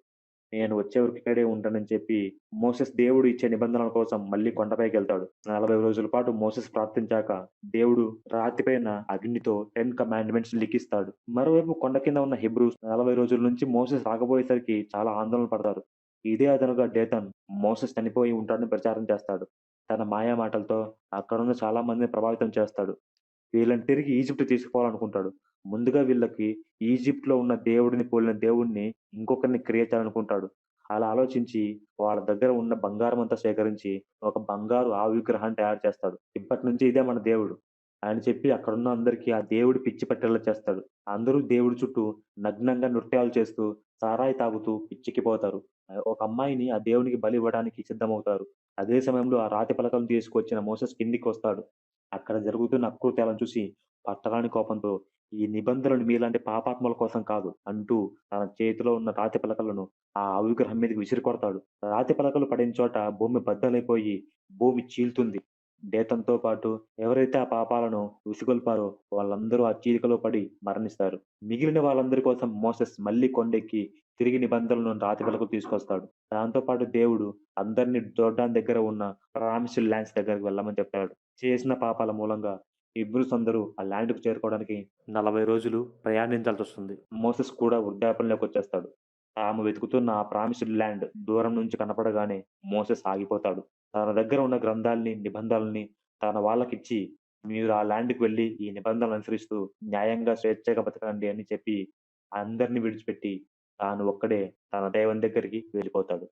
నేను వచ్చే వరకు ఇక్కడే ఉంటానని చెప్పి మోసెస్ దేవుడు ఇచ్చే నిబంధనల కోసం మళ్ళీ కొండపైకెళ్తాడు. 40 రోజుల పాటు మోసెస్ ప్రార్థించాక దేవుడు రాతిపైన అగ్నితో 10 కమాండ్‌మెంట్స్ లిఖిస్తాడు. మరోవైపు కొండ కింద ఉన్న హెబ్రూస్ 40 రోజుల నుంచి మోసెస్ రాకపోయేసరికి చాలా ఆందోళన పడతారు. ఇదే అదనుగా డేతన్ మోసెస్ చనిపోయి ఉంటాడని ప్రచారం చేస్తాడు. తన మాయ మాటలతో అక్కడున్న చాలా మందిని ప్రభావితం చేస్తాడు. వీళ్ళని తిరిగి ఈజిప్ట్ తీసుకుపోవాలనుకుంటాడు. ముందుగా వీళ్ళకి ఈజిప్ట్‌లో ఉన్న దేవుడిని పోలిన దేవుడిని ఇంకొకరిని క్రియేట్ చేయాలనుకుంటాడు. అలా ఆలోచించి వాళ్ళ దగ్గర ఉన్న బంగారమంతా సేకరించి ఒక బంగారు ఆవు విగ్రహాన్ని తయారు చేస్తాడు. ఇప్పటినుంచి ఇదే మన దేవుడు అని చెప్పి అక్కడున్న అందరికి ఆ దేవుడు పిచ్చి పట్టేలా చేస్తాడు. అందరూ దేవుడి చుట్టూ నగ్నంగా నృత్యాలు చేస్తూ, సారాయి తాగుతూ పిచ్చెక్కిపోతారు. ఒక అమ్మాయిని ఆ దేవునికి బలి ఇవ్వడానికి సిద్ధమవుతారు. అదే సమయంలో ఆ రాతి పలకలను తీసుకొచ్చిన మోసెస్ కిందికొస్తాడు. అక్కడ జరుగుతున్న అకృత్యాలను చూసి పట్టరాని కోపంతో, "ఈ నిబంధనలు మీలాంటి పాపాత్ముల కోసం కాదు" అంటూ తన చేతిలో ఉన్న రాతి పలకలను ఆ విగ్రహం మీదకి విసిరి కొడతాడు. రాతి పలకలు పడిన చోట భూమి బద్దలైపోయి భూమి చీలుతుంది. డేతన్‌తో పాటు ఎవరైతే ఆ పాపాలను ఉసిగొల్పారో వాళ్ళందరూ ఆ చీలికలో పడి మరణిస్తారు. మిగిలిన వాళ్ళందరి కోసం మోసెస్ మళ్ళీ కొండెక్కి తిరిగి నిబంధనలను రాతి పలకలు తీసుకొస్తాడు. దాంతో పాటు దేవుడు అందరిని జోర్డాన్ దగ్గర ఉన్న ప్రామిస్డ్ ల్యాండ్స్ దగ్గరికి వెళ్ళమని చెప్తాడు. చేసిన పాపాల మూలంగా హీబ్రూస్ అందరూ ఆ ల్యాండ్‌కు చేరుకోవడానికి 40 రోజులు ప్రయాణించాల్సొస్తుంది. మోసెస్ కూడా వృద్ధాప్యంలోకొచ్చేస్తాడు. తాము వెతుకుతున్న ఆ ప్రామిస్డ్ ల్యాండ్ దూరం నుంచి కనపడగానే మోసెస్ ఆగిపోతాడు. తన దగ్గర ఉన్న గ్రంథాల్ని, నిబంధనల్ని తన వాళ్ళకిచ్చి, "మీరు ఆ ల్యాండ్‌కి వెళ్లి ఈ నిబంధనలు అనుసరిస్తూ న్యాయంగా, స్వేచ్ఛగా బతకండి" అని చెప్పి అందరిని విడిచిపెట్టి తాను ఒక్కడే తన దైవం దగ్గరికి వెళ్ళిపోతాడు.